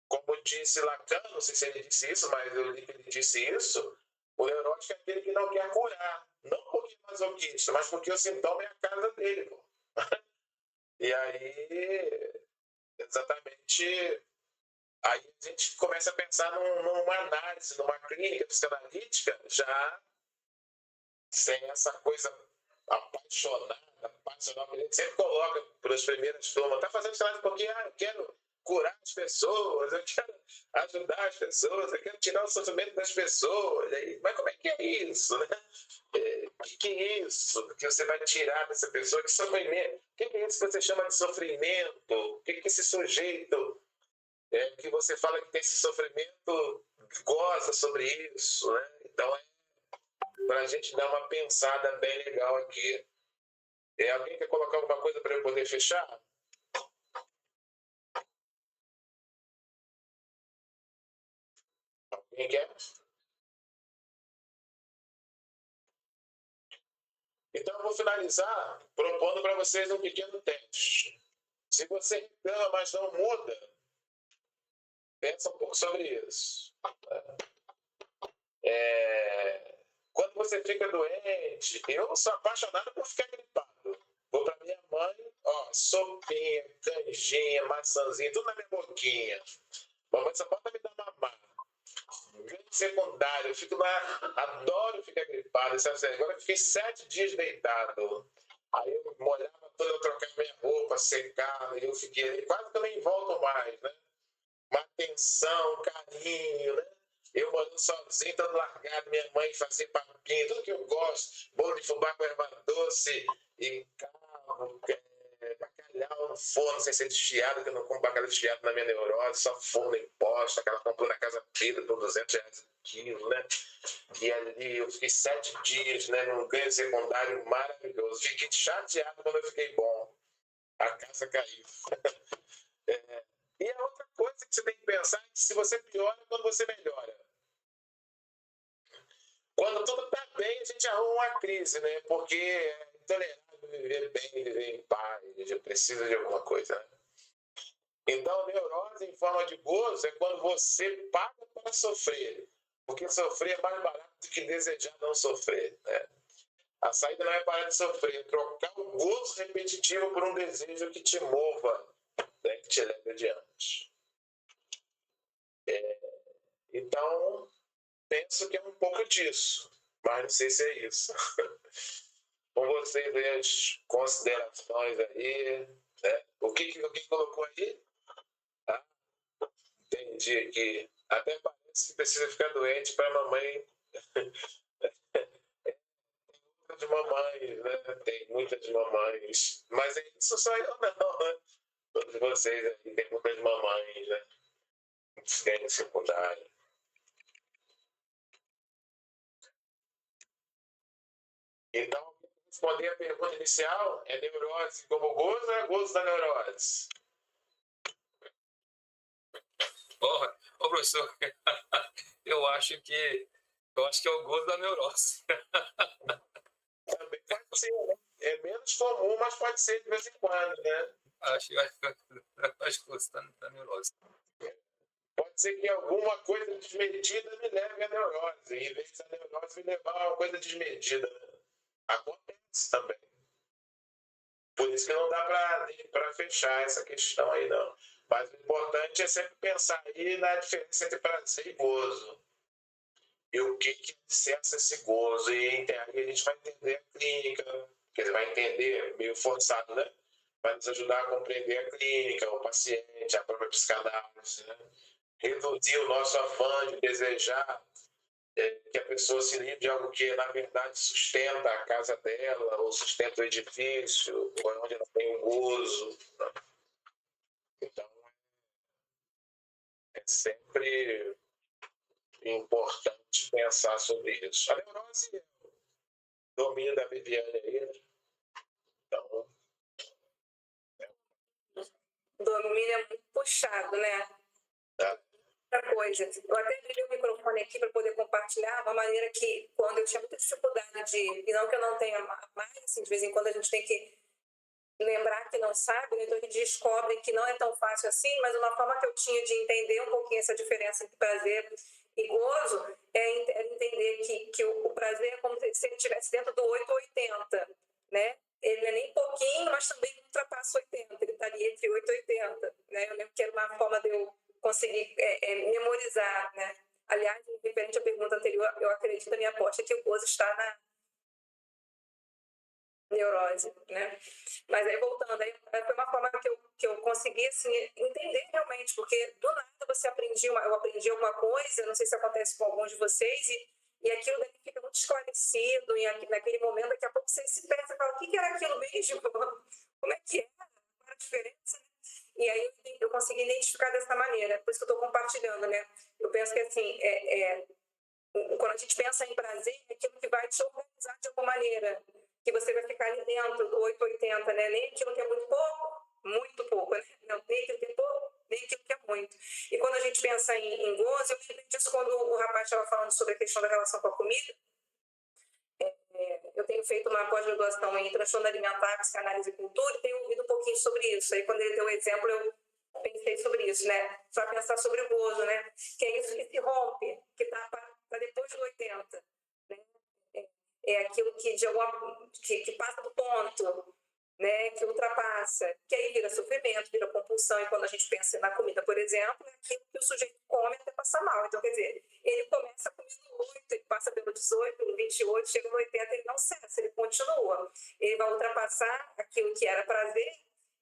Como disse Lacan, não sei se ele disse isso, mas eu li que ele disse isso, o neurótico é aquele que não quer curar. Não porque é masoquista, mas porque o sintoma é a casa dele. Pô. E aí... Exatamente. Aí a gente começa a pensar numa análise, numa clínica psicanalítica, já sem essa coisa apaixonada, que a gente sempre coloca para as primeiras turmas. Está fazendo psicanálise porque eu quero curar as pessoas, eu quero ajudar as pessoas, eu quero tirar o sofrimento das pessoas. Mas como é que é isso? Né? O que é isso que você vai tirar dessa pessoa? Que sofrimento? O que é isso que você chama de sofrimento? O que esse sujeito que você fala que tem esse sofrimento goza sobre isso? Né? Então, para a gente dar uma pensada bem legal aqui. Alguém quer colocar alguma coisa para eu poder fechar? Alguém quer? Então, eu vou finalizar propondo para vocês um pequeno teste. Se você reclama, mas não muda, pensa um pouco sobre isso. Quando você fica doente, eu sou apaixonado por ficar gripado. Vou para minha mãe, ó, sopinha, canjinha, maçãzinha, tudo na minha boquinha. Mamãe só pode me dar mamar. Ganho secundário, eu fico lá, adoro ficar gripado, sabe? Agora eu fiquei 7 dias deitado. Aí eu molhava toda, eu trocava minha roupa, secava, e eu fiquei quase que eu nem volto mais, né? Uma atenção, carinho, né? Eu morando sozinho, todo largado, minha mãe fazia papinha, tudo que eu gosto, bolo de fubá com erva doce e carro, bacalhau no forno, não sei se é desfiado, que eu não como bacalhau desfiado na minha neurose, só forno imposto, aquela comprou na Casa Pedra por R$200 o quilo, né? E ali eu fiquei 7 dias, né, num ganho secundário maravilhoso. Fiquei chateado quando eu fiquei bom. A casa caiu. E a outra coisa que você tem que pensar é que se você piora, quando você melhora. Quando tudo está bem, a gente arruma uma crise, né? Porque é intolerável viver bem, viver em paz, a gente precisa de alguma coisa, né? Então, neurose em forma de gozo é quando você paga para sofrer. Porque sofrer é mais barato do que desejar não sofrer, né? A saída não é parar de sofrer, é trocar o gozo repetitivo por um desejo que te mova, né? Que te leve adiante. Então, penso que é um pouco disso, mas não sei se é isso. Com vocês aí as considerações aí, né? O que colocou aí? Ah, entendi aqui. Até parece que precisa ficar doente para a mamãe. Muitas mamães, né? Tem muitas mamães. Mas isso só eu não, né? Todos vocês aí tem muitas mamães, né? Ensino secundário. Então, responder a pergunta inicial, é neurose como gozo ou é gozo da neurose? Ô professor, eu acho que é o gozo da neurose. Também pode ser, né? É menos comum, mas pode ser de vez em quando, né? Acho que o gozo da neurose. Pode ser que alguma coisa desmedida me leve à neurose, em vez da neurose me levar a uma coisa desmedida. Acontece também. Por isso que não dá para fechar essa questão aí, não. Mas o importante é sempre pensar aí na diferença entre prazer e gozo. E o que licença esse gozo. E aí a gente vai entender a clínica, quer dizer, vai entender, meio forçado, né? Vai nos ajudar a compreender a clínica, o paciente, a própria psicanálise, né? Reduzir o nosso afã de desejar que a pessoa se livre de algo que, na verdade, sustenta a casa dela, ou sustenta o edifício, ou é onde ela tem um gozo. Né? Então, é sempre importante pensar sobre isso. A neurose é o domínio da Viviane aí. Então, O domínio é muito puxado, né? Outra coisa, eu até liguei o microfone aqui para poder compartilhar uma maneira que, quando eu tinha muita dificuldade e não que eu não tenha mais, assim, de vez em quando a gente tem que lembrar que não sabe, né? Então a gente descobre que não é tão fácil assim, mas uma forma que eu tinha de entender um pouquinho essa diferença entre prazer e gozo é entender que o prazer é como se ele estivesse dentro do 8 ou 80, né? Ele não é nem pouquinho, mas também ultrapassa 80, ele está ali entre 8 e 80, né? Eu lembro que era uma forma de eu conseguir memorizar, né? Aliás, referente à pergunta anterior, eu acredito, a minha aposta é que o gozo está na neurose, né? Mas aí, voltando, aí foi uma forma que eu consegui, assim, entender realmente, porque do nada eu aprendi alguma coisa, não sei se acontece com alguns de vocês, e aquilo daqui fica muito esclarecido, e naquele momento, daqui a pouco você se pensa e fala, o que era aquilo mesmo? Como é que era? Qual era a diferença? E aí eu consegui identificar dessa maneira, por isso que eu estou compartilhando, né? Eu penso que, assim, quando a gente pensa em prazer, é aquilo que vai te organizar de alguma maneira, que você vai ficar ali dentro do 880, né? Nem aquilo que é muito pouco, né? Não, nem aquilo que é pouco, nem aquilo que é muito. E quando a gente pensa em gozo, eu lembrei disso quando o rapaz estava falando sobre a questão da relação com a comida. Eu tenho feito uma pós-graduação em transtorno alimentar, psicanálise e cultura, e tenho ouvido um pouquinho sobre isso. Aí, quando ele deu o exemplo, eu pensei sobre isso, né? Só pensar sobre o gozo, né? Que é isso que se rompe, que está depois do 80, né? É aquilo que, que passa do ponto, né? Que ultrapassa, que aí vira sofrimento, vira compulsão. E quando a gente pensa na comida, por exemplo, é aquilo que o sujeito come até passar mal. Então, quer dizer, ele começa comendo 8, ele passa pelo 18, pelo 28, chega no 80, ele não cessa, ele continua. Ele vai ultrapassar aquilo que era prazer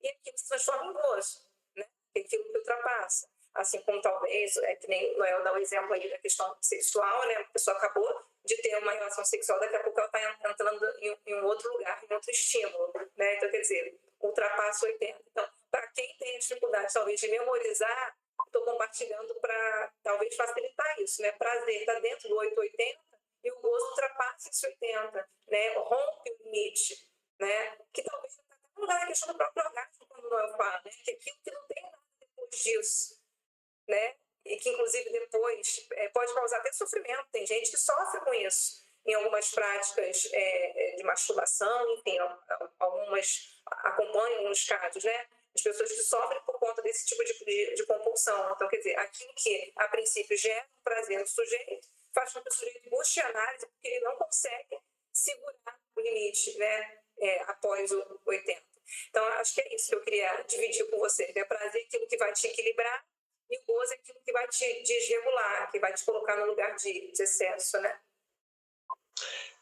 e aquilo se transforma em gozo, né? Aquilo que ultrapassa. Assim como talvez, que nem Noel dá o exemplo aí da questão sexual, né? A pessoa acabou de ter uma relação sexual, daqui a pouco ela está entrando em um outro lugar, em outro estímulo, né? Então, quer dizer, ultrapassa 80. Então, para quem tem dificuldade, talvez, de memorizar, estou compartilhando para, talvez, facilitar isso, né? Prazer está dentro do 880 e o gozo ultrapassa esse 80, né? Rompe o limite, né? Que talvez está até no lugar da questão do próprio orgasmo, quando Noel fala, né? Que aquilo que não tem nada depois disso, né? E que, inclusive, depois pode causar até sofrimento. Tem gente que sofre com isso em algumas práticas de masturbação, enfim, algumas acompanham os casos, né? As pessoas que sofrem por conta desse tipo de compulsão. Então, quer dizer, aquilo que, a princípio, gera um prazer no sujeito, faz com que o sujeito busque análise, porque ele não consegue segurar o limite, né? Após o 80. Então, acho que é isso que eu queria dividir com você. É prazer aquilo que vai te equilibrar, e o gozo é aquilo que vai te desregular, que vai te colocar no lugar de excesso, né?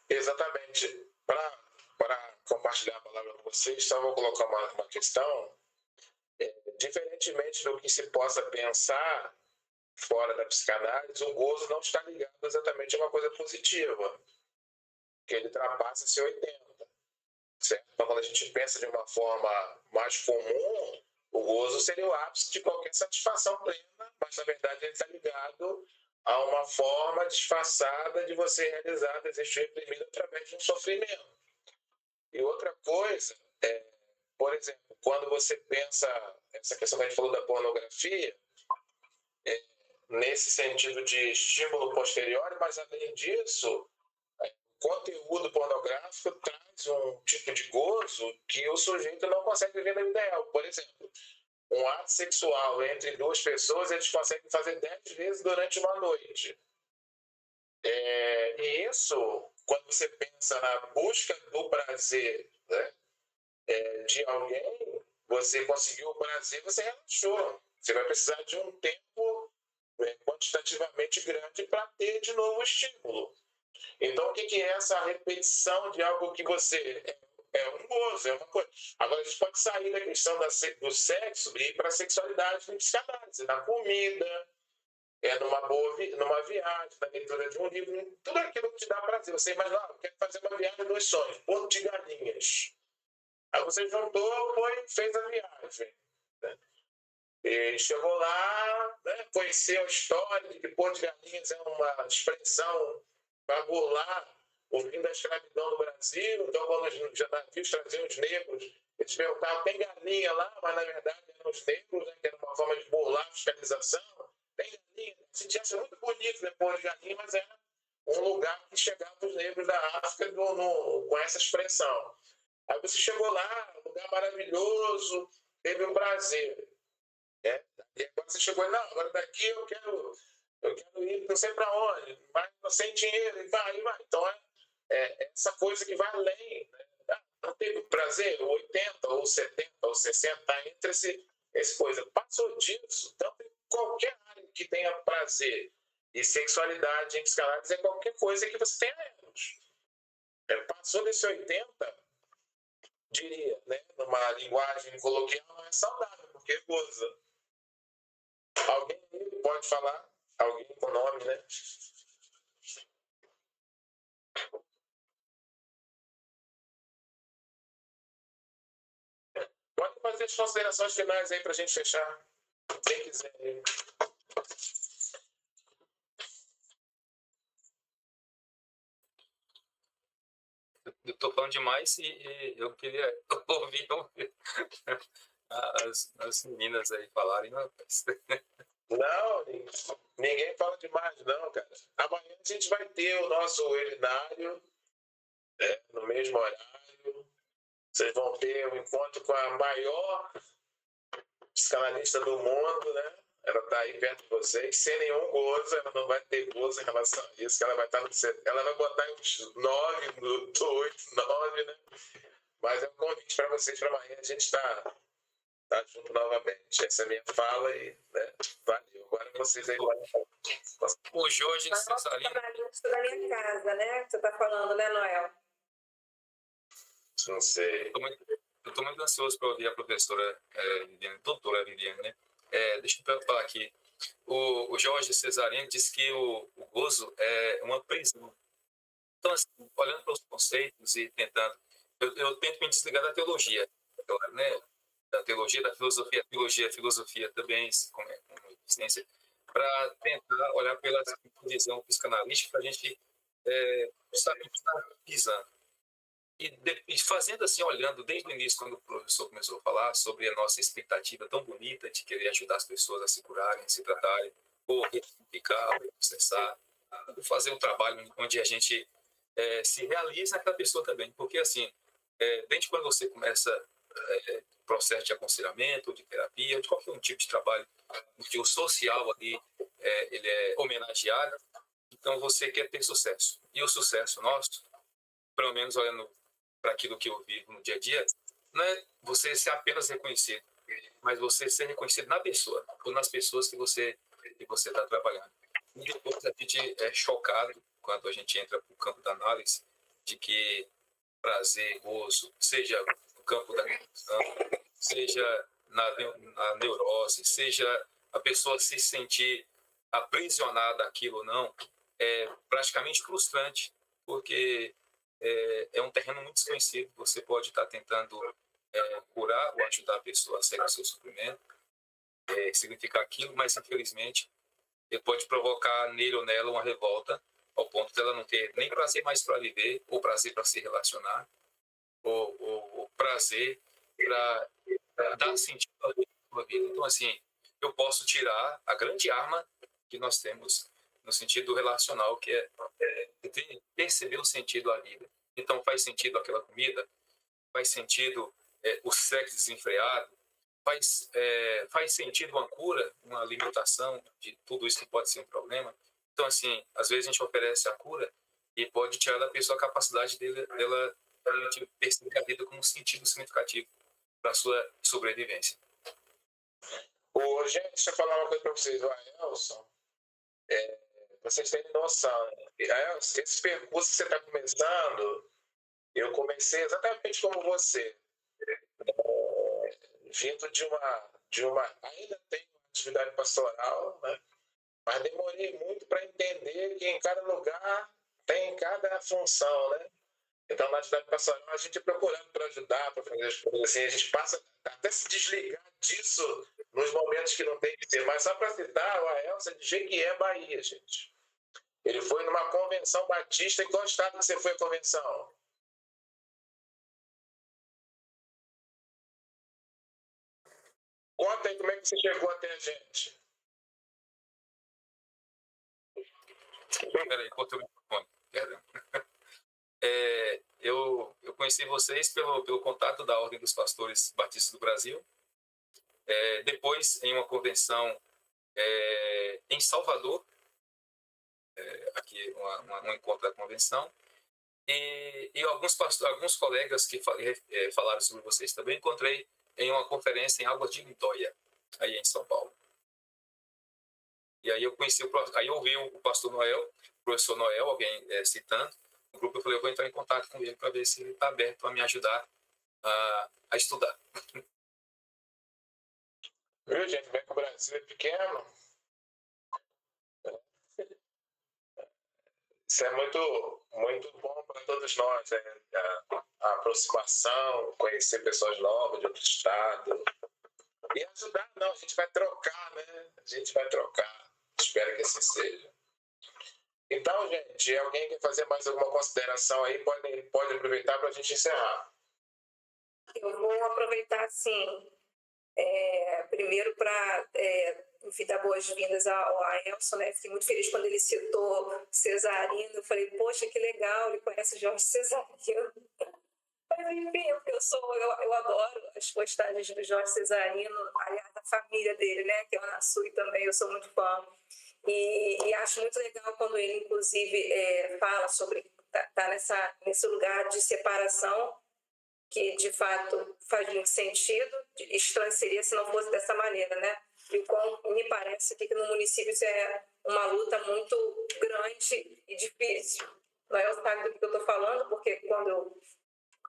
Exatamente. Para compartilhar a palavra com vocês, só vou colocar uma questão. Diferentemente do que se possa pensar fora da psicanálise, o gozo não está ligado exatamente a uma coisa positiva, que ele ultrapassa esse 80. Certo? Então, quando a gente pensa de uma forma mais comum, o gozo seria o ápice de qualquer satisfação plena, mas na verdade ele está ligado a uma forma disfarçada de você realizar desejo reprimido através de um sofrimento. E outra coisa, por exemplo, quando você pensa, essa questão que a gente falou da pornografia, nesse sentido de estímulo posterior, mas além disso, o conteúdo pornográfico traz um tipo de gozo que o sujeito não consegue viver na vida real. Por exemplo, um ato sexual entre duas pessoas, eles conseguem fazer 10 vezes durante uma noite. E isso, quando você pensa na busca do prazer, né, de alguém, você conseguiu o prazer, você relaxou. Você vai precisar de um tempo quantitativamente grande para ter de novo o estímulo. Então, o que é essa repetição de algo que você... É um gozo, é uma coisa. Agora, a gente pode sair da questão do sexo e ir para a sexualidade na psicanálise, na comida, numa viagem, na leitura de um livro, tudo aquilo que te dá prazer. Você imagina, eu quero fazer uma viagem dos sonhos, Porto de Galinhas. Aí você juntou, fez a viagem. Né? E chegou lá, né, conheceu a história de que Porto de Galinhas é uma expressão para burlar o fim da escravidão no Brasil. Então, quando os navios traziam os negros, eles perguntavam, tem galinha lá? Mas, na verdade, eram os negros, né, que era uma forma de burlar a fiscalização. Tem galinha. Se tivesse muito bonito depois de galinha, mas era um lugar que chegavam os negros da África com essa expressão. Aí você chegou lá, um lugar maravilhoso, teve um prazer. Né? E agora você chegou, não, agora daqui eu quero ir não sei para onde, mas sem dinheiro, e vai. Então, essa coisa que vai além. Né? Não teve prazer, 80, ou 70, ou 60, entre esse coisa. Passou disso, então, em qualquer área que tenha prazer e sexualidade em psicanálise é qualquer coisa que você tenha menos. Passou desse 80, diria, né, numa linguagem coloquial, não é saudável, porque goza. Alguém pode falar? Alguém com nome, né? Pode fazer as considerações finais aí para a gente fechar. Quem quiser. Eu estou falando demais e eu queria ouvir as meninas aí falarem. Não, ninguém fala demais, não, cara. Amanhã a gente vai ter o nosso webinário no no mesmo horário. Vocês vão ter um encontro com a maior psicanalista do mundo, né? Ela está aí perto de vocês, sem nenhum gozo, ela não vai ter gozo em relação a isso, que ela vai estar ela vai botar uns 9, 8, 9, né? Mas é um convite para vocês para amanhã a gente está junto novamente. Essa é a minha fala e, né, valeu. Agora vocês aí. O Jorge Cesarino. Da minha casa, né? Você está falando, né, Noel? Não sei. Eu estou muito ansioso para ouvir a professora Viviane, doutora Viviane, né? Deixa eu falar aqui. O Jorge Cesarino disse que o gozo é uma prisão. Então, assim, olhando para os conceitos e tentando... Eu tento me desligar da teologia, né? Da teologia, da filosofia. Filosofia também, como existência, para tentar olhar pela visão psicanalística, para a gente saber o que está pisando. E fazendo assim, olhando desde o início, quando o professor começou a falar sobre a nossa expectativa tão bonita de querer ajudar as pessoas a se curarem, a se tratarem, ou retificar, ou processar, fazer um trabalho onde a gente se realiza naquela pessoa também. Porque, assim, desde quando você começa processo de aconselhamento, ou de terapia, ou de qualquer tipo de trabalho, onde o social ali ele é homenageado, então você quer ter sucesso. E o sucesso nosso, pelo menos olhando para aquilo que eu vivo no dia a dia, não é você ser apenas reconhecido, mas você ser reconhecido na pessoa, ou nas pessoas que você está trabalhando. E depois a gente é chocado quando a gente entra para o campo da análise de que prazer, gozo, seja no campo da depressão, seja na neurose, seja a pessoa se sentir aprisionada àquilo ou não, é praticamente frustrante, porque é um terreno muito desconhecido. Você pode estar tentando curar ou ajudar a pessoa a sair do seu sofrimento, significar aquilo, mas infelizmente ele pode provocar nele ou nela uma revolta ao ponto dela não ter nem prazer mais para viver, ou prazer para se relacionar, ou prazer para dar sentido à sua vida. Então, assim, eu posso tirar a grande arma que nós temos no sentido relacional, que é perceber o sentido da vida. Então, faz sentido aquela comida? Faz sentido o sexo desenfreado? Faz sentido uma cura, uma limitação de tudo isso que pode ser um problema? Então, assim, às vezes a gente oferece a cura e pode tirar da pessoa a capacidade dela realmente perceber a vida como um sentido significativo para a sua sobrevivência. Gente, deixa eu falar uma coisa para vocês. O Aelson, vocês terem noção, esse percurso que você está começando, eu comecei exatamente como você, vindo de uma ainda tenho uma atividade pastoral, né? Mas demorei muito para entender que em cada lugar tem cada função, né? Então, na atividade pastoral, a gente procurando para ajudar, para fazer as coisas assim, a gente passa até se desligar disso nos momentos que não tem que ser. Mas só para citar, o Aelson de Jequié, Bahia, gente. Ele foi numa convenção batista. Em qual estado que você foi à convenção? Conta aí como é que você chegou até a gente. Peraí, botei o microfone, perdão. Eu conheci vocês pelo contato da Ordem dos Pastores Batistas do Brasil. Depois, em uma convenção em Salvador, aqui um encontro da convenção, e alguns colegas que falaram sobre vocês também, encontrei em uma conferência em Águas de Lindóia, aí em São Paulo. E aí eu ouvi o pastor Noel, o professor Noel, alguém citando o grupo. Eu falei, eu vou entrar em contato com ele para ver se ele está aberto a me ajudar a estudar. Viu, gente? Como é que o Brasil é pequeno? Isso é muito, muito bom para todos nós, né? A aproximação, conhecer pessoas novas de outro estado. E ajudar, não, a gente vai trocar, né? A gente vai trocar. Espero que assim seja. Então, gente, alguém quer fazer mais alguma consideração aí? Pode aproveitar para a gente encerrar. Eu vou aproveitar, sim, primeiro para enfim, dar boas-vindas ao Aelson, né? Fiquei muito feliz quando ele citou Cesarino. Eu falei, poxa, que legal, ele conhece Jorge Cesarino. Mas, enfim, eu adoro as postagens do Jorge Cesarino, aliás, a família dele, né? Que é o Nassui também, eu sou muito fã. E acho muito legal quando ele, inclusive, fala sobre tá nesse lugar de separação, que de fato faz muito sentido. Estranho seria se não fosse dessa maneira, né? E me parece que no município isso é uma luta muito grande e difícil. Não é o sabe do que eu estou falando, porque quando eu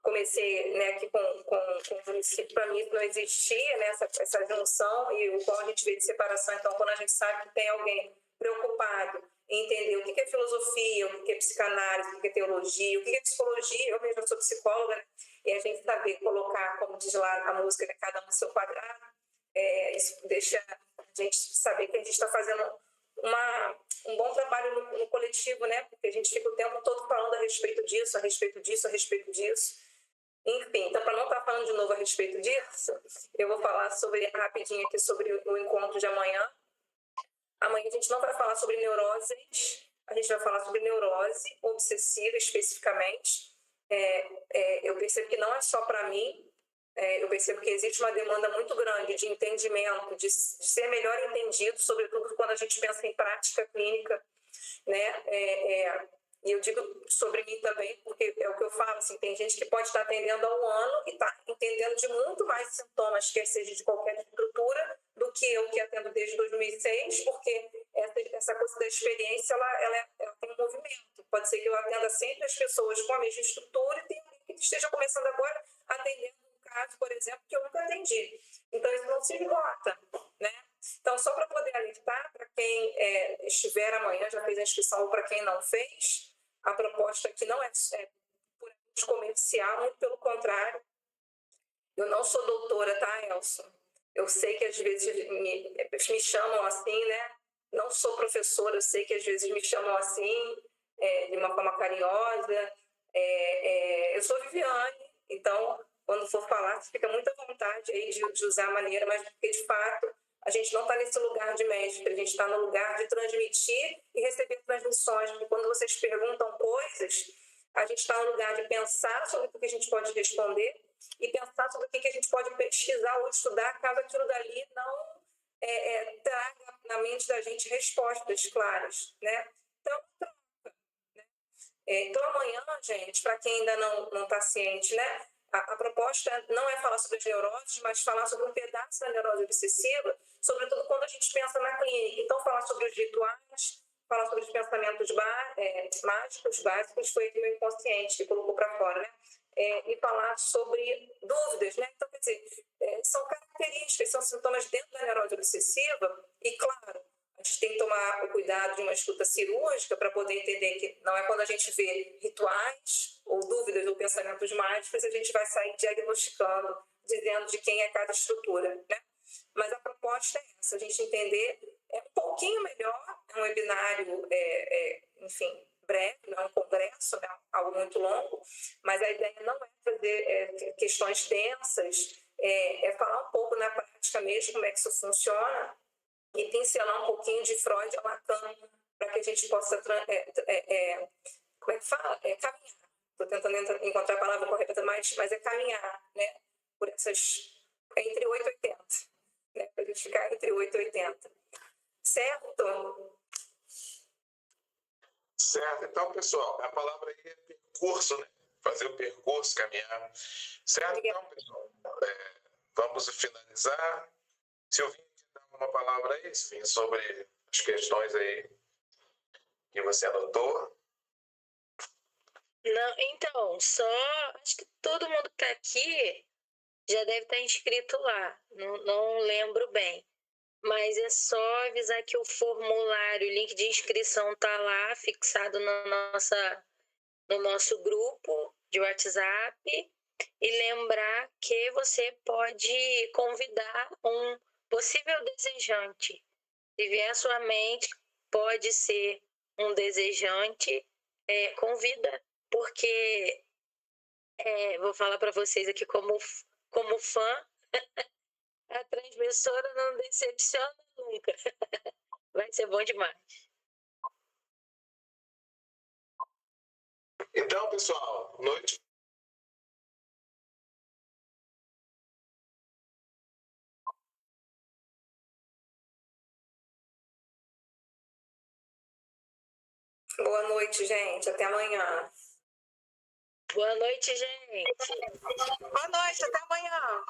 comecei, né, aqui com o município, para mim não existia, né, essa junção e o qual a gente vê de separação. Então, quando a gente sabe que tem alguém preocupado em entender o que é filosofia, o que é psicanálise, o que é teologia, o que é psicologia, eu mesma sou psicóloga, né? E a gente saber colocar, como diz lá a música, né, cada um no seu quadrado, isso deixa a gente saber que a gente está fazendo um bom trabalho no coletivo, né? Porque a gente fica o tempo todo falando a respeito disso, a respeito disso, a respeito disso. Enfim, então, para não estar falando de novo a respeito disso, eu vou falar rapidinho aqui sobre o encontro de amanhã. Amanhã a gente não vai falar sobre neuroses, a gente vai falar sobre neurose obsessiva especificamente. Eu percebo que não é só para mim, eu percebo que existe uma demanda muito grande de entendimento, de ser melhor entendido, sobretudo quando a gente pensa em prática clínica, né? E eu digo sobre mim também, porque é o que eu falo, assim, tem gente que pode estar atendendo há um ano e está entendendo de muito mais sintomas, quer seja de qualquer estrutura, do que eu que atendo desde 2006, porque essa coisa da experiência, ela tem um movimento. Pode ser que eu atenda sempre as pessoas com a mesma estrutura e tem alguém que esteja começando agora atendendo um caso, por exemplo, que eu nunca atendi. Então, isso não se esgota, né? Então, só para poder alertar, para quem estiver amanhã, já fez a inscrição, ou para quem não fez, a proposta aqui não é puramente comercial, muito pelo contrário. Eu não sou doutora, tá, Elson? Eu sei que às vezes me chamam assim, né? Não sou professora, eu sei que às vezes me chamam assim, de uma forma carinhosa. Eu sou Viviane, então, quando for falar, você fica muito à vontade aí de usar a maneira, mas porque, de fato, a gente não está nesse lugar de mestre, a gente está no lugar de transmitir e receber transmissões. Porque quando vocês perguntam coisas, a gente está no lugar de pensar sobre o que a gente pode responder e pensar sobre o que a gente pode pesquisar ou estudar, caso aquilo dali não traga na mente da gente respostas claras, né? Então, né? Então amanhã, gente, para quem ainda não está ciente, né? A proposta não é falar sobre as neuroses, mas falar sobre um pedaço da neurose obsessiva, sobretudo quando a gente pensa na clínica. Então, falar sobre os rituais, falar sobre os pensamentos mágicos, básicos, foi aqui meu inconsciente que colocou para fora, né? E falar sobre dúvidas, né? Então, quer dizer, são características, são sintomas dentro da neurose obsessiva e, claro, a gente tem que tomar o cuidado de uma escuta cirúrgica para poder entender que não é quando a gente vê rituais ou dúvidas ou pensamentos mágicos, a gente vai sair diagnosticando, dizendo de quem é cada estrutura, né? Mas a proposta é essa, a gente entender um pouquinho melhor, é um webinário, enfim, breve, não é um congresso, né? Algo muito longo, mas a ideia não é fazer questões densas, é falar um pouco na prática mesmo como é que isso funciona e pincelar um pouquinho de Freud e Lacan para que a gente possa, como é que fala? Caminhar. Estou tentando encontrar a palavra correta, mas é caminhar, né? Por essas, entre 8 e 80, né? Para a gente ficar entre 8 e 80. Certo? Certo. Então, pessoal, a palavra aí é percurso, né? Fazer o percurso, caminhar. Certo? Então, pessoal, vamos finalizar. Silvinha, quer dar uma palavra aí, Silvinha, sobre as questões aí que você anotou? Não, então, acho que todo mundo que está aqui já deve estar inscrito lá, não lembro bem. Mas é só avisar que o formulário, o link de inscrição está lá, fixado no nosso grupo de WhatsApp. E lembrar que você pode convidar um possível desejante. Se vier à sua mente, pode ser um desejante, convida, porque vou falar para vocês aqui como fã, a transmissora não decepciona nunca. Vai ser bom demais. Então, pessoal, noite. Boa noite, gente. Até amanhã. Boa noite, gente. Boa noite, até amanhã.